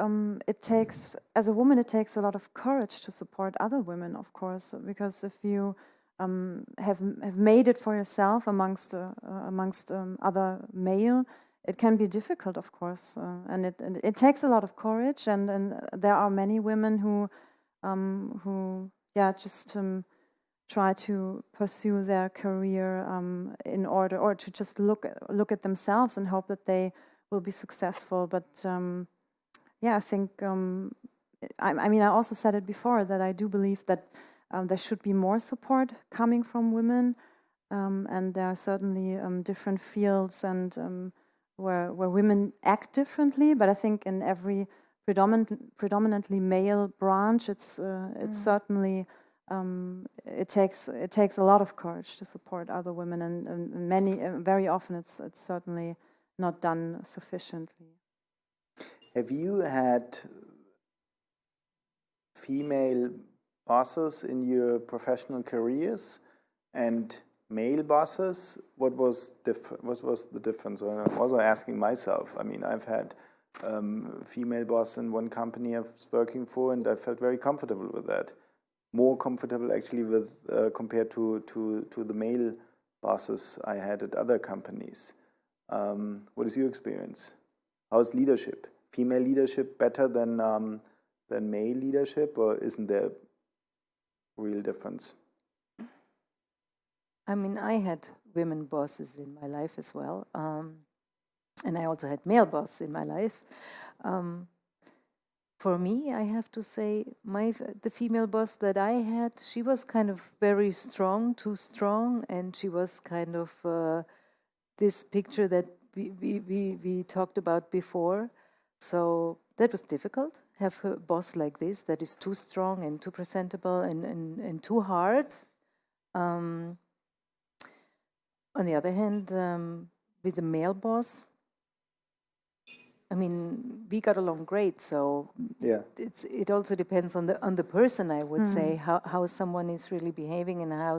it takes, as a woman, it takes a lot of courage to support other women, of course, because if you have made it for yourself amongst other male, it can be difficult, of course, and it takes a lot of courage, and there are many women who just try to pursue their career in order, or to just look at themselves and hope that they will be successful. But I think I mean I also said it before that I do believe that there should be more support coming from women, and there are certainly different fields and where women act differently. But I think in every predominantly male branch, it's certainly it takes a lot of courage to support other women, and very often it's certainly not done sufficiently. Have you had female bosses in your professional careers and male bosses? What was the difference? I'm also asking myself. I mean, I've had female boss in one company I was working for, and I felt very comfortable with that. More comfortable actually with compared to the male bosses I had at other companies. What is your experience? How's leadership? Female leadership better than male leadership, or isn't there a real difference? I mean, I had women bosses in my life as well, and I also had male bosses in my life. For me, I have to say, the female boss that I had, she was kind of very strong, too strong, and she was kind of this picture that we talked about before. So that was difficult, have a boss like this that is too strong and too presentable and too hard. On the other hand, with the male boss, I mean, we got along great, so yeah, it also depends on the person, I would say, how someone is really behaving and how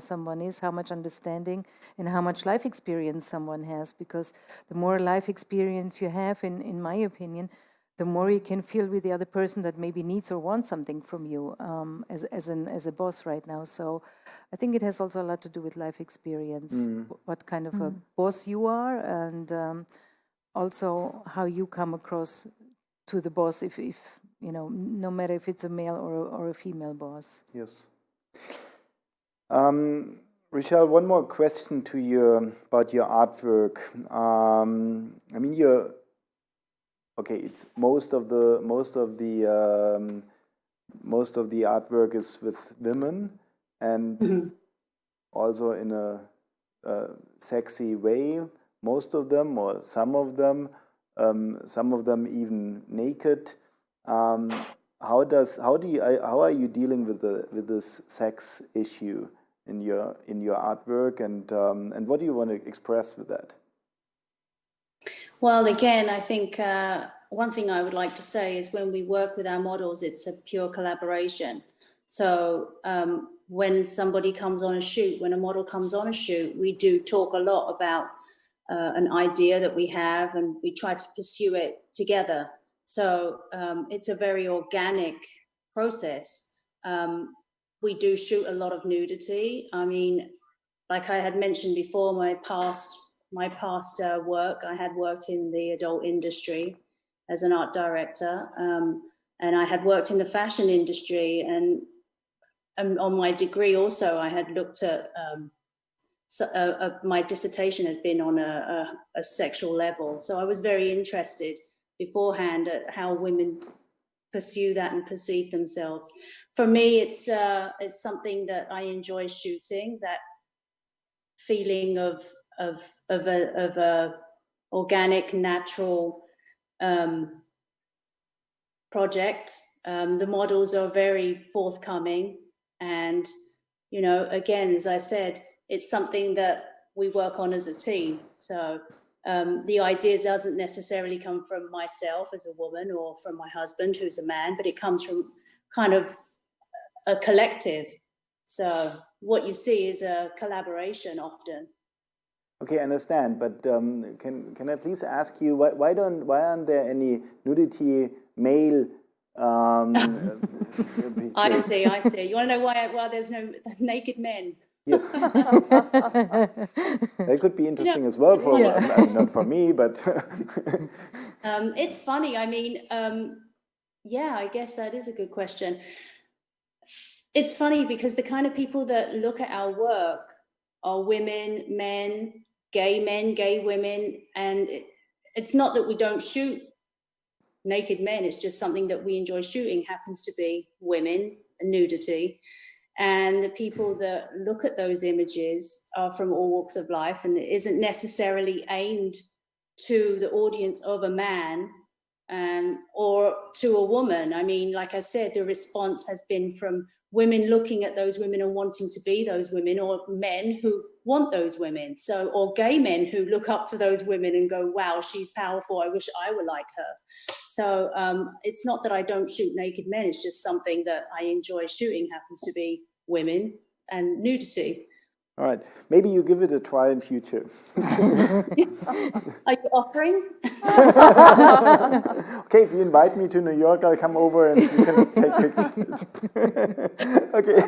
much understanding and how much life experience someone has. Because the more life experience you have, in my opinion, the more you can feel with the other person that maybe needs or wants something from you as a boss right now. So I think it has also a lot to do with life experience, what kind of a boss you are, and also how you come across to the boss, if you know, no matter if it's a male or a female boss. Yes. Richelle, one more question to you about your artwork. I mean, it's most of the artwork is with women, and also in a sexy way. Most of them, or some of them even naked. How are you dealing with this sex issue in your artwork, and what do you want to express with that? Well, again, I think one thing I would like to say is when we work with our models, it's a pure collaboration. So when somebody comes on a shoot, when a model comes on a shoot, we do talk a lot about an idea that we have, and we try to pursue it together. So it's a very organic process. We do shoot a lot of nudity. I mean, like I had mentioned before, my past work, I had worked in the adult industry as an art director, and I had worked in the fashion industry, and on my degree also I had looked at my dissertation had been on a sexual level, so I was very interested beforehand at how women pursue that and perceive themselves. For me, it's something that I enjoy shooting, that feeling of a organic, natural project. The models are very forthcoming, and you know, again, as I said, it's something that we work on as a team. So the ideas doesn't necessarily come from myself as a woman or from my husband who's a man, but it comes from kind of a collective. So what you see is a collaboration often. Okay, I understand, but can I please ask you why aren't there any nudity male? I see. You want to know why there's no naked men? Yes, that could be interesting as well for not for me, but it's funny. I mean, yeah, I guess that is a good question. It's funny because the kind of people that look at our work are women, men, gay women, and it's not that we don't shoot naked men, it's just something that we enjoy shooting happens to be women and nudity. And the people that look at those images are from all walks of life, and it isn't necessarily aimed to the audience of a man or to a woman. I mean, like I said, the response has been from women looking at those women and wanting to be those women, or men who want those women. So, or gay men who look up to those women and go, wow, she's powerful, I wish I were like her. So it's not that I don't shoot naked men, it's just something that I enjoy shooting happens to be women and nudity. all right, maybe you give it a try in future. Are you offering? Okay, if you invite me to New York, I'll come over and we can take pictures. Okay,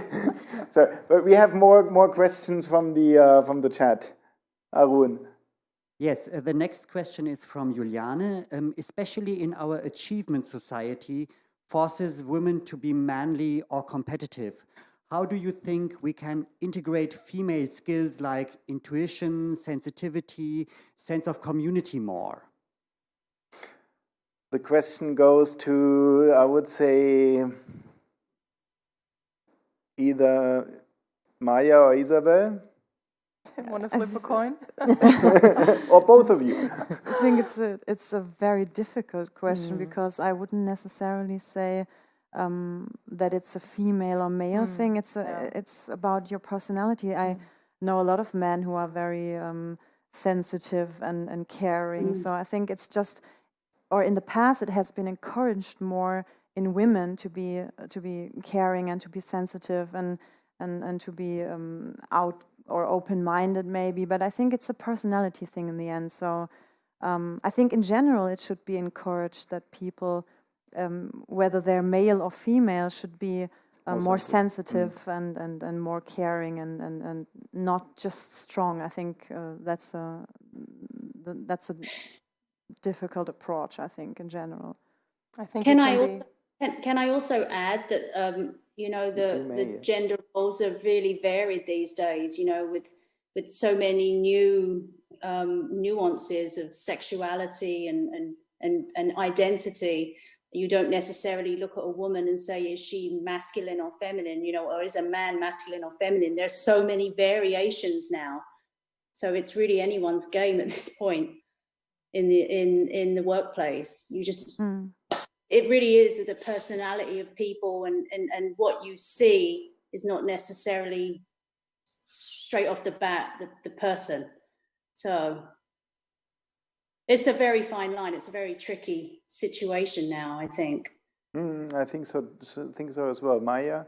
so but we have more questions from the chat. Arun. Yes, the next question is from Juliane. Especially in our achievement society, forces women to be manly or competitive. How do you think we can integrate female skills like intuition, sensitivity, sense of community more? The question goes to, I would say, either Maya or Isabel. Want to flip a coin? Or both of you. I think it's a very difficult question because I wouldn't necessarily say that it's a female or male thing. It's about your personality. I know a lot of men who are very sensitive and caring. So I think it's just, or in the past, it has been encouraged more in women to be caring and to be sensitive and to be out or open-minded maybe. But I think it's a personality thing in the end. So I think in general it should be encouraged that people, whether they're male or female, should be more sensitive and more caring and not just strong. I think that's a difficult approach, I think, in general. I think Can I also add that you know, the gender roles are really varied these days, you know, with so many new nuances of sexuality and identity. You don't necessarily look at a woman and say, is she masculine or feminine, you know, or is a man masculine or feminine? There's so many variations now. So it's really anyone's game at this point in the workplace. You just... It really is the personality of people, and what you see is not necessarily straight off the bat the person. So it's a very fine line. It's a very tricky situation now, I think. I think so as well. Maya?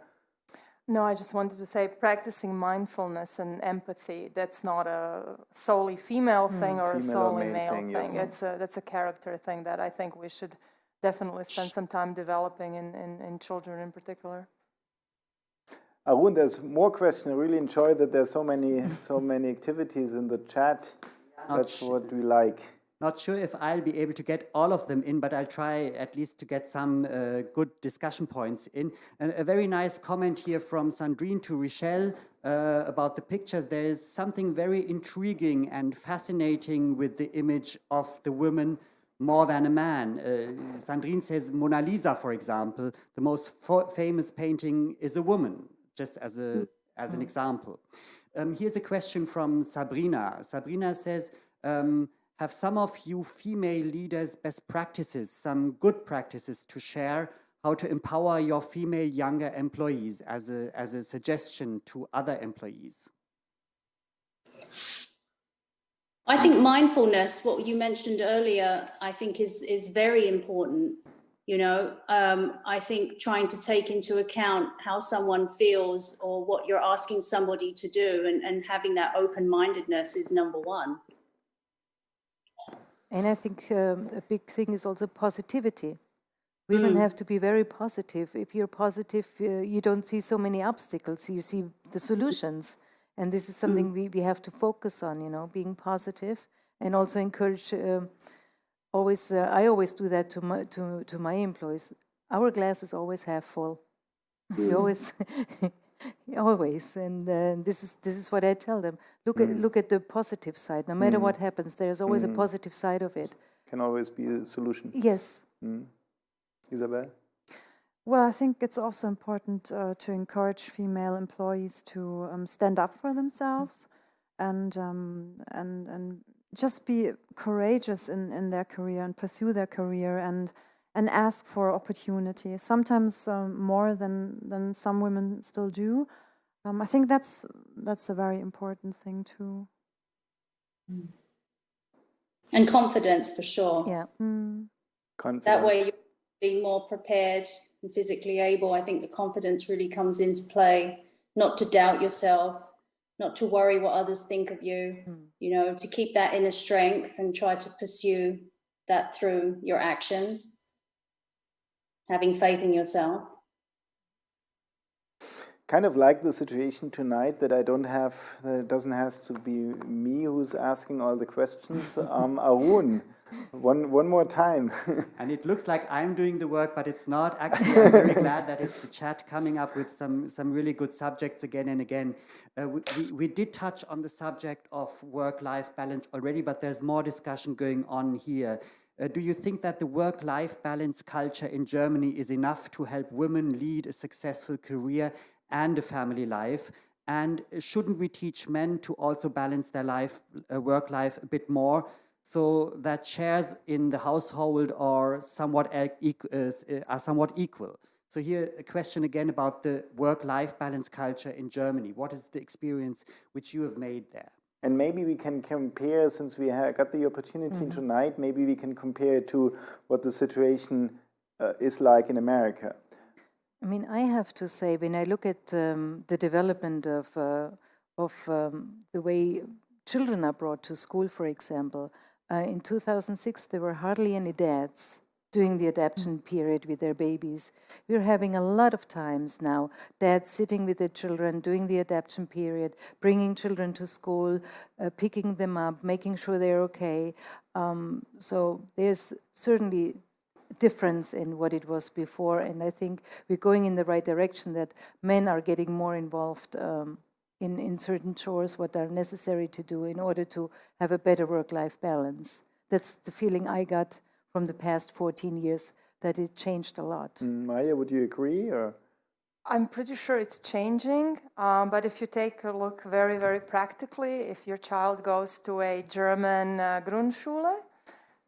No, I just wanted to say practicing mindfulness and empathy, that's not a solely female thing or a Female or solely male male thing, thing. yes. That's a character thing that I think we should definitely spend some time developing in children in particular. Arun, there's more questions. I really enjoy that there's so many activities in the chat. That's what we like. Not sure if I'll be able to get all of them in, but I'll try at least to get some good discussion points in. And a very nice comment here from Sandrine to Richelle about the pictures. There is something very intriguing and fascinating with the image of the woman more than a man. Sandrine says Mona Lisa, for example, the most famous painting is a woman, just as an example. Here's a question from Sabrina. Sabrina says, have some of you female leaders best practices, some good practices to share how to empower your female younger employees as a suggestion to other employees? I think mindfulness, what you mentioned earlier, I think is very important. You know, I think trying to take into account how someone feels or what you're asking somebody to do and having that open-mindedness is number one. And I think a big thing is also positivity. Women have to be very positive. If you're positive, you don't see so many obstacles, you see the solutions. And this is something we have to focus on, you know, being positive and also encourage, I always do that to my employees. Our glass is always half full. We always... Always, and this is what I tell them. Look at the positive side. No matter what happens, there's always a positive side of it. Can always be a solution. Yes. Isabel? Well, I think it's also important to encourage female employees to stand up for themselves and just be courageous in their career and pursue their career and ask for opportunity, sometimes more than some women still do. I think that's a very important thing too. And confidence, for sure. Yeah. Confidence. That way you're being more prepared and physically able. I think the confidence really comes into play, not to doubt yourself, not to worry what others think of you, you know, to keep that inner strength and try to pursue that through your actions. Having faith in yourself. Kind of like the situation tonight that it doesn't have to be me who's asking all the questions. Arun, one more time. And it looks like I'm doing the work, but it's not. Actually, I'm very glad that it's the chat coming up with some really good subjects again and again. We did touch on the subject of work-life balance already, but there's more discussion going on here. Do you think that the work-life balance culture in Germany is enough to help women lead a successful career and a family life? And shouldn't we teach men to also balance their work life a bit more so that shares in the household are somewhat equal? So here a question again about the work-life balance culture in Germany. What is the experience which you have made there? And maybe we can compare, since we got the opportunity tonight, maybe we can compare it to what the situation is like in America. I mean, I have to say, when I look at the development of the way children are brought to school, for example, in 2006 there were hardly any dads doing the adoption period with their babies. We're having a lot of times now, dads sitting with their children, doing the adoption period, bringing children to school, picking them up, making sure they're okay. So there's certainly difference in what it was before, and I think we're going in the right direction, that men are getting more involved in certain chores, what are necessary to do in order to have a better work-life balance. That's the feeling I got from the past 14 years, that it changed a lot. Maya, would you agree? Or? I'm pretty sure it's changing, but if you take a look very, very practically, if your child goes to a German Grundschule,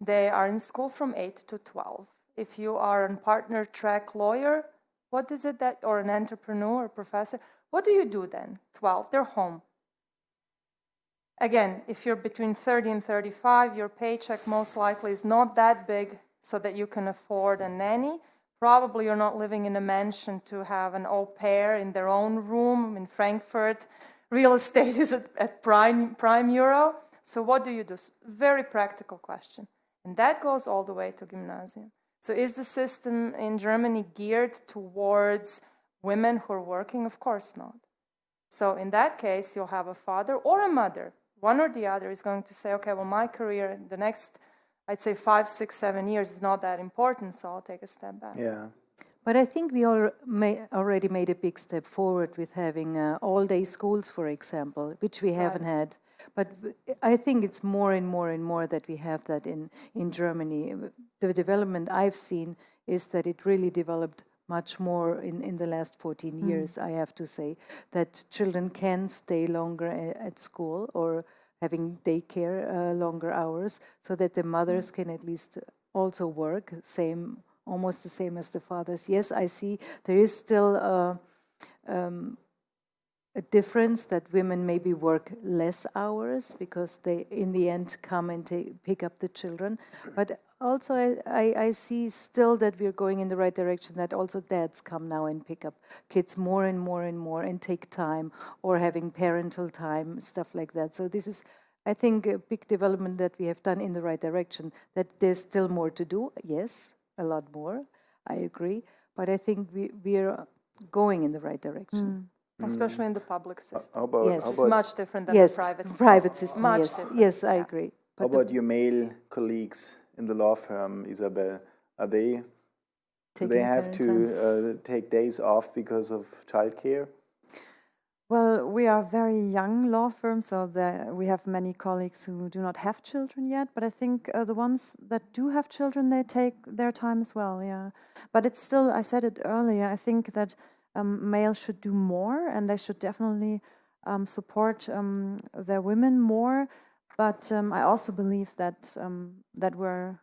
they are in school from 8 to 12. If you are a partner track lawyer, what is it that, or an entrepreneur or professor, what do you do then? 12, they're home. again, if you're between 30 and 35, your paycheck most likely is not that big so that you can afford a nanny. Probably you're not living in a mansion to have an au pair in their own room in Frankfurt. Real estate is at prime euro. So what do you do? Very practical question. And that goes all the way to gymnasium. So is the system in Germany geared towards women who are working? Of course not. So in that case, you'll have a father or a mother. One or the other is going to say, okay, well, my career, the next, I'd say 5, 6, 7 years is not that important, so I'll take a step back. Yeah. But I think we already made a big step forward with having all-day schools, for example, which we haven't had. But I think it's more and more and more that we have that in Germany. The development I've seen is that it really developed much more in the last 14 years, I have to say, that children can stay longer at school or having daycare longer hours, so that the mothers can at least also work, almost the same as the fathers. Yes, I see there is still a difference that women maybe work less hours because they, in the end, come and pick up the children. But also I see still that we're going in the right direction, that also dads come now and pick up kids more and more and more and take time, or having parental time, stuff like that. So this is, I think, a big development that we have done in the right direction. That there's still more to do, yes, a lot more, I agree. But I think we are going in the right direction. Especially in the public system. Yes. It's much different than the private system. Much Yes, different. yes, I agree. How about your male colleagues in the law firm, Isabel? Do they have to take days off because of childcare? Well, we are a very young law firm, so we have many colleagues who do not have children yet, but I think the ones that do have children, they take their time as well, yeah. But it's still, I said it earlier, I think that males should do more, and they should definitely support their women more. But I also believe that that we're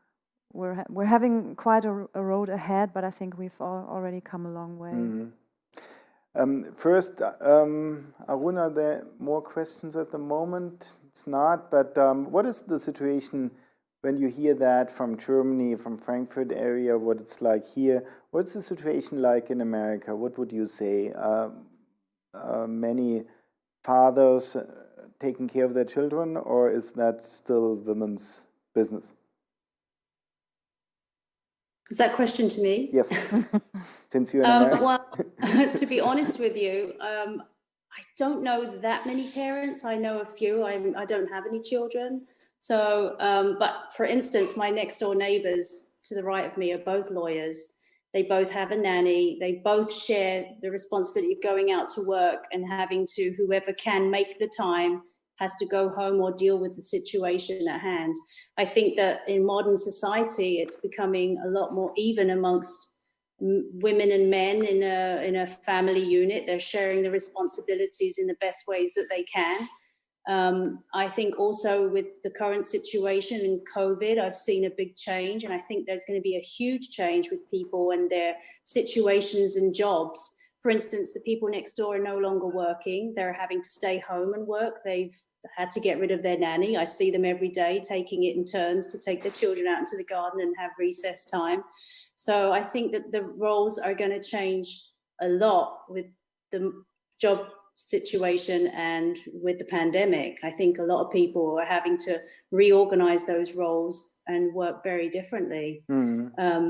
having quite a road ahead. But I think we've already come a long way. First, Aruna, are there more questions at the moment? It's not. But what is the situation when you hear that from Germany, from Frankfurt area, what it's like here? What's the situation like in America? What would you say? Many fathers taking care of their children, or is that still women's business? Is that question to me? Yes, since you're in America. Well, to be honest with you, I don't know that many parents. I know a few. I don't have any children. So, but for instance, my next door neighbors to the right of me are both lawyers. They both have a nanny. They both share the responsibility of going out to work and having to, whoever can make the time has to go home or deal with the situation at hand. I think that in modern society, it's becoming a lot more even amongst women and men in a family unit. They're sharing the responsibilities in the best ways that they can. I think also with the current situation in COVID, I've seen a big change, and I think there's going to be a huge change with people and their situations and jobs. For instance, the people next door are no longer working. They're having to stay home and work. They've had to get rid of their nanny. I see them every day taking it in turns to take their children out into the garden and have recess time. So I think that the roles are going to change a lot with the job situation and with the pandemic. I think a lot of people are having to reorganize those roles and work very differently. Yeah,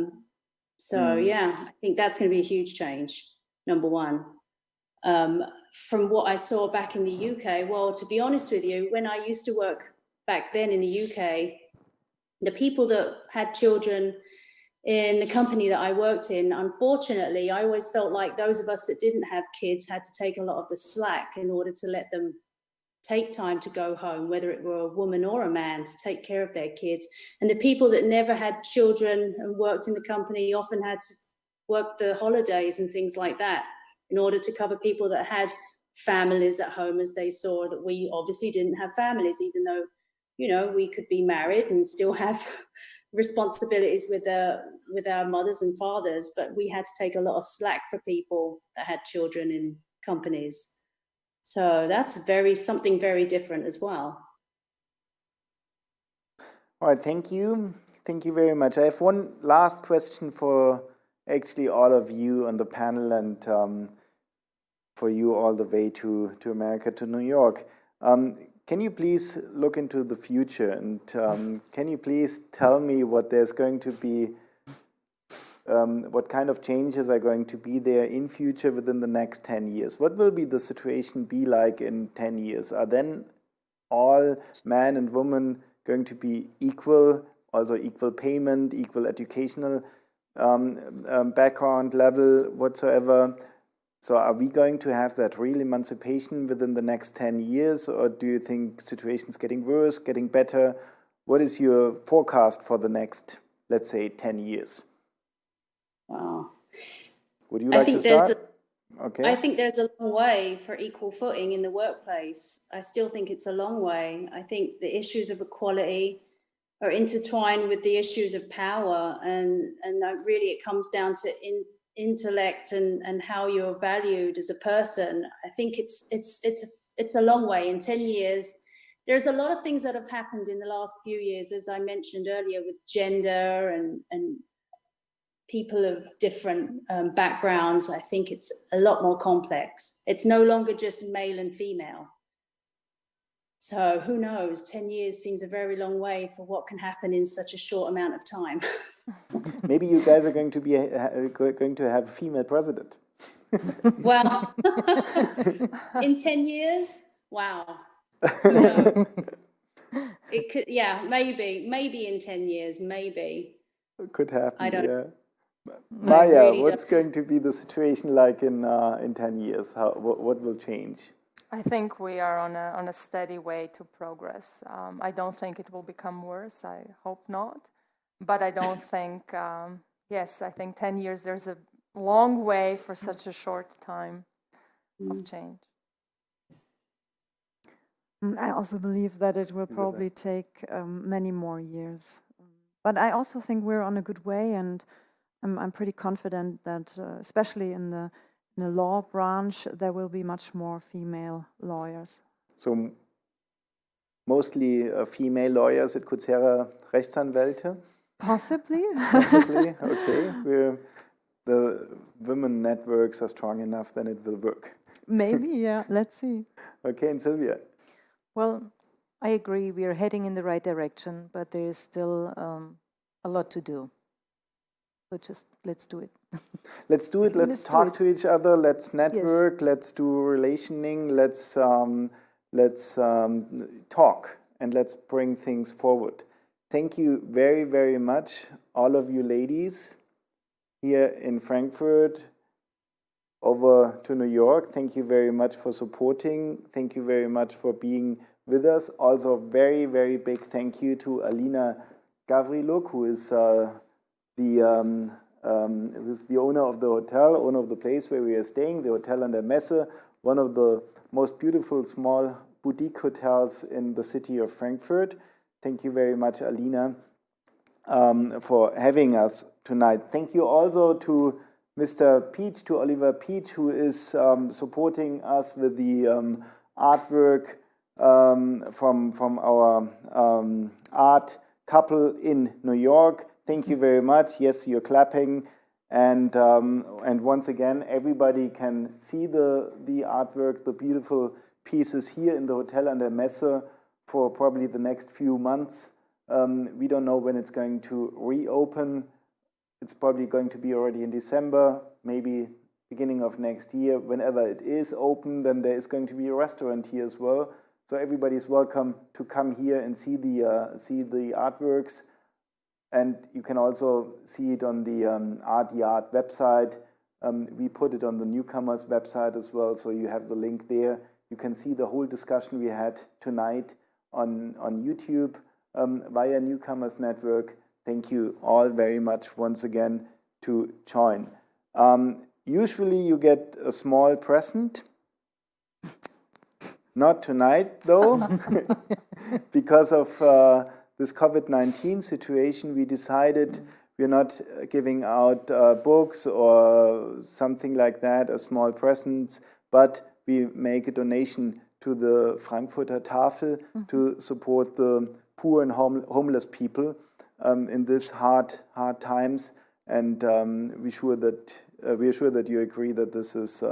I think that's going to be a huge change, number one. From what I saw back in the UK, well, to be honest with you, when I used to work back then in the UK, the people that had children in the company that I worked in, unfortunately, I always felt like those of us that didn't have kids had to take a lot of the slack in order to let them take time to go home, whether it were a woman or a man, to take care of their kids. And the people that never had children and worked in the company often had to work the holidays and things like that in order to cover people that had families at home, as they saw that we obviously didn't have families, even though, you know, we could be married and still have responsibilities with our mothers and fathers, but we had to take a lot of slack for people that had children in companies. So that's something very different as well. All right, thank you. Thank you very much. I have one last question for actually all of you on the panel and for you all the way to America, to New York. Can you please look into the future and can you please tell me what there's going to be, what kind of changes are going to be there in future within the next 10 years? What will be the situation be like in 10 years? Are then all men and women going to be equal, also equal payment, equal educational background level whatsoever? So are we going to have that real emancipation within the next 10 years, or do you think situation's getting worse, getting better? What is your forecast for the next, let's say, 10 years? Wow. Would you like to start? Okay. I think there's a long way for equal footing in the workplace. I still think it's a long way. I think the issues of equality are intertwined with the issues of power, and really it comes down to intellect and how you're valued as a person. I think it's a long way. In 10 years, there's a lot of things that have happened in the last few years, as I mentioned earlier, with gender and people of different backgrounds. I think it's a lot more complex. It's no longer just male and female. So who knows? 10 years seems a very long way for what can happen in such a short amount of time. Maybe you guys are going to be going to have a female president. Well, in 10 years, wow. No. It could, yeah, maybe in 10 years, maybe. It could happen. I don't. Yeah. Maya, really what's going to be the situation like in 10 years? What will change? I think we are on a steady way to progress. I don't think it will become worse. I hope not. But I don't think, yes, I think 10 years, there's a long way for such a short time of change. I also believe that it will probably take many more years. But I also think we're on a good way, and I'm pretty confident that, especially in the law branch, there will be much more female lawyers. So mostly female lawyers at Coursera Rechtsanwälte? Possibly. Possibly, okay. The women networks are strong enough, then it will work. Maybe, yeah, let's see. Okay, and Sylvia? Well, I agree, we are heading in the right direction, but there is still a lot to do. So just let's do it. Let's do it. Let's talk to each other. Let's network. Yes. Let's do relationing. Let's talk and let's bring things forward. Thank you very, very much, all of you ladies here in Frankfurt, over to New York. Thank you very much for supporting. Thank you very much for being with us. Also, very, very big thank you to Alina Gavriluk, who is who's the owner of the hotel, owner of the place where we are staying, the Hotel an der Messe, one of the most beautiful small boutique hotels in the city of Frankfurt. Thank you very much, Alina, for having us tonight. Thank you also to Mr. Peach, to Oliver Peach, who is supporting us with the artwork from our art couple in New York. Thank you very much. Yes, you're clapping. And once again, everybody can see the artwork, the beautiful pieces here in the Hotel an der Messe for probably the next few months. We don't know when it's going to reopen. It's probably going to be already in December, maybe beginning of next year. Whenever it is open, then there is going to be a restaurant here as well. So everybody is welcome to come here and see the artworks. And you can also see it on the Art Yard website. We put it on the newcomers website as well, so you have the link there. You can see the whole discussion we had tonight on YouTube via Newcomers Network. Thank you all very much once again to join. Usually you get a small present. Not tonight though, because of this COVID-19 situation, we decided we're not giving out books or something like that, a small presents, but we make a donation to the Frankfurter Tafel to support the poor and homeless people in these hard times. And we're sure that you agree that this is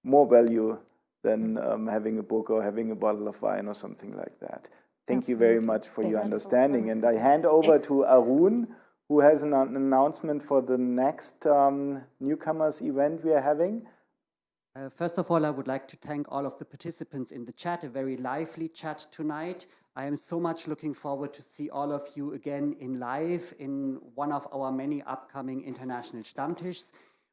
more value than having a book or having a bottle of wine or something like that. Thank you very much for your understanding. And I hand over to Arun, who has an announcement for the next newcomers event we are having. First of all, I would like to thank all of the participants in the chat, a very lively chat tonight. I am so much looking forward to see all of you again in live in one of our many upcoming international Stammtischs.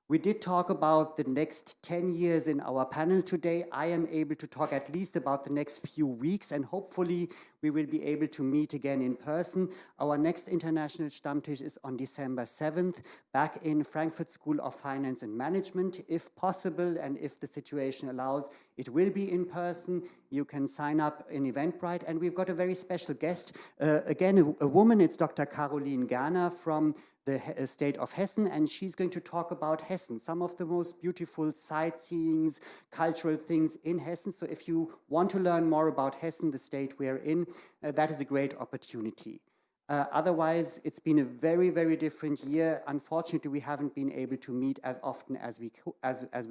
We did talk about the next 10 years in our panel today. I am able to talk at least about the next few weeks, and hopefully we will be able to meet again in person. Our next international Stammtisch is on December 7th, back in Frankfurt School of Finance and Management. If possible, and if the situation allows, it will be in person. You can sign up in Eventbrite, and we've got a very special guest. Again, a woman, it's Dr. Caroline Gerner from the state of Hessen, and she's going to talk about Hessen, some of the most beautiful sightseeings, cultural things in Hessen. So if you want to learn more about Hessen, the state we're in, that is a great opportunity. Otherwise, it's been a very, very different year. Unfortunately, we haven't been able to meet as often as we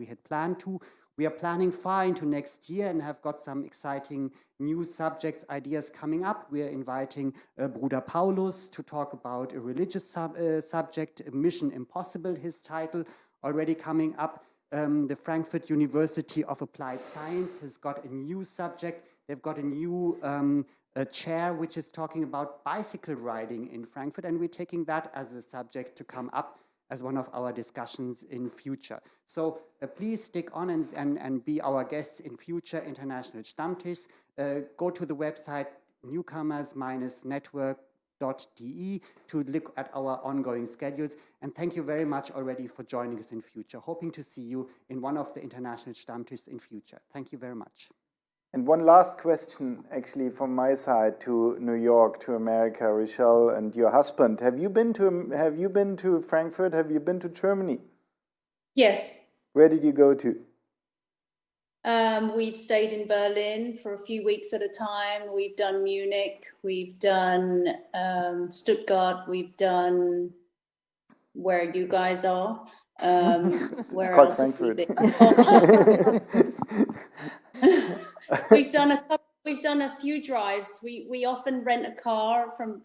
had planned to. We are planning far into next year and have got some exciting new subjects, ideas coming up. We are inviting Bruder Paulus to talk about a religious subject, Mission Impossible, his title, already coming up. The Frankfurt University of Applied Science has got a new subject. They've got a new chair which is talking about bicycle riding in Frankfurt, and we're taking that as a subject to come up as one of our discussions in future. So please stick on and be our guests in future international Stammtischs. Go to the website newcomers-network.de to look at our ongoing schedules. And thank you very much already for joining us in future. Hoping to see you in one of the international Stammtischs in future. Thank you very much. And one last question, actually, from my side to New York, to America, Rochelle, and your husband. Have you been to Frankfurt? Have you been to Germany? Yes. Where did you go to? We've stayed in Berlin for a few weeks at a time. We've done Munich. We've done Stuttgart. We've done where you guys are. Where It's called else have we Frankfurt. been? We've done a few drives. We often rent a car from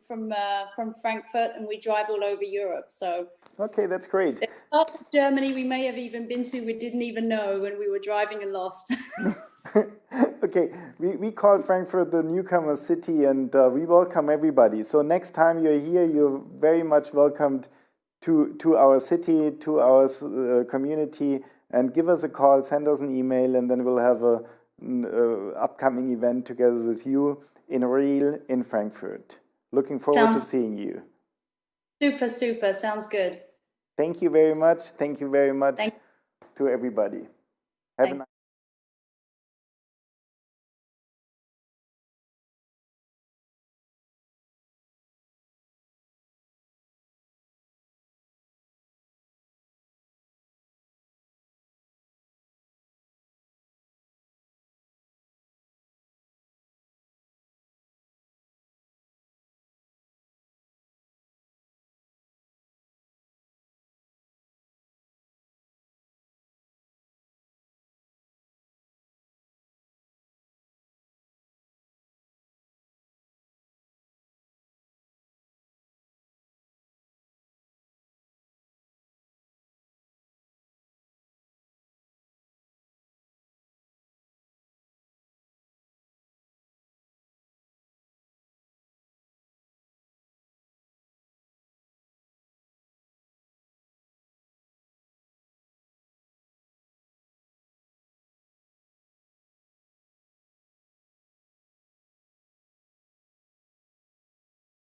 Frankfurt, and we drive all over Europe. So okay, that's great. there's parts of Germany we may have even been to we didn't even know when we were driving and lost. Okay, we call Frankfurt the newcomer city, and we welcome everybody. So next time you're here, you're very much welcomed to our city, to our community, and give us a call, send us an email, and then we'll have an upcoming event together with you in real in Frankfurt. Looking forward to seeing you. Super, super. Sounds good. Thank you very much. Thank you very much to everybody. Have a nice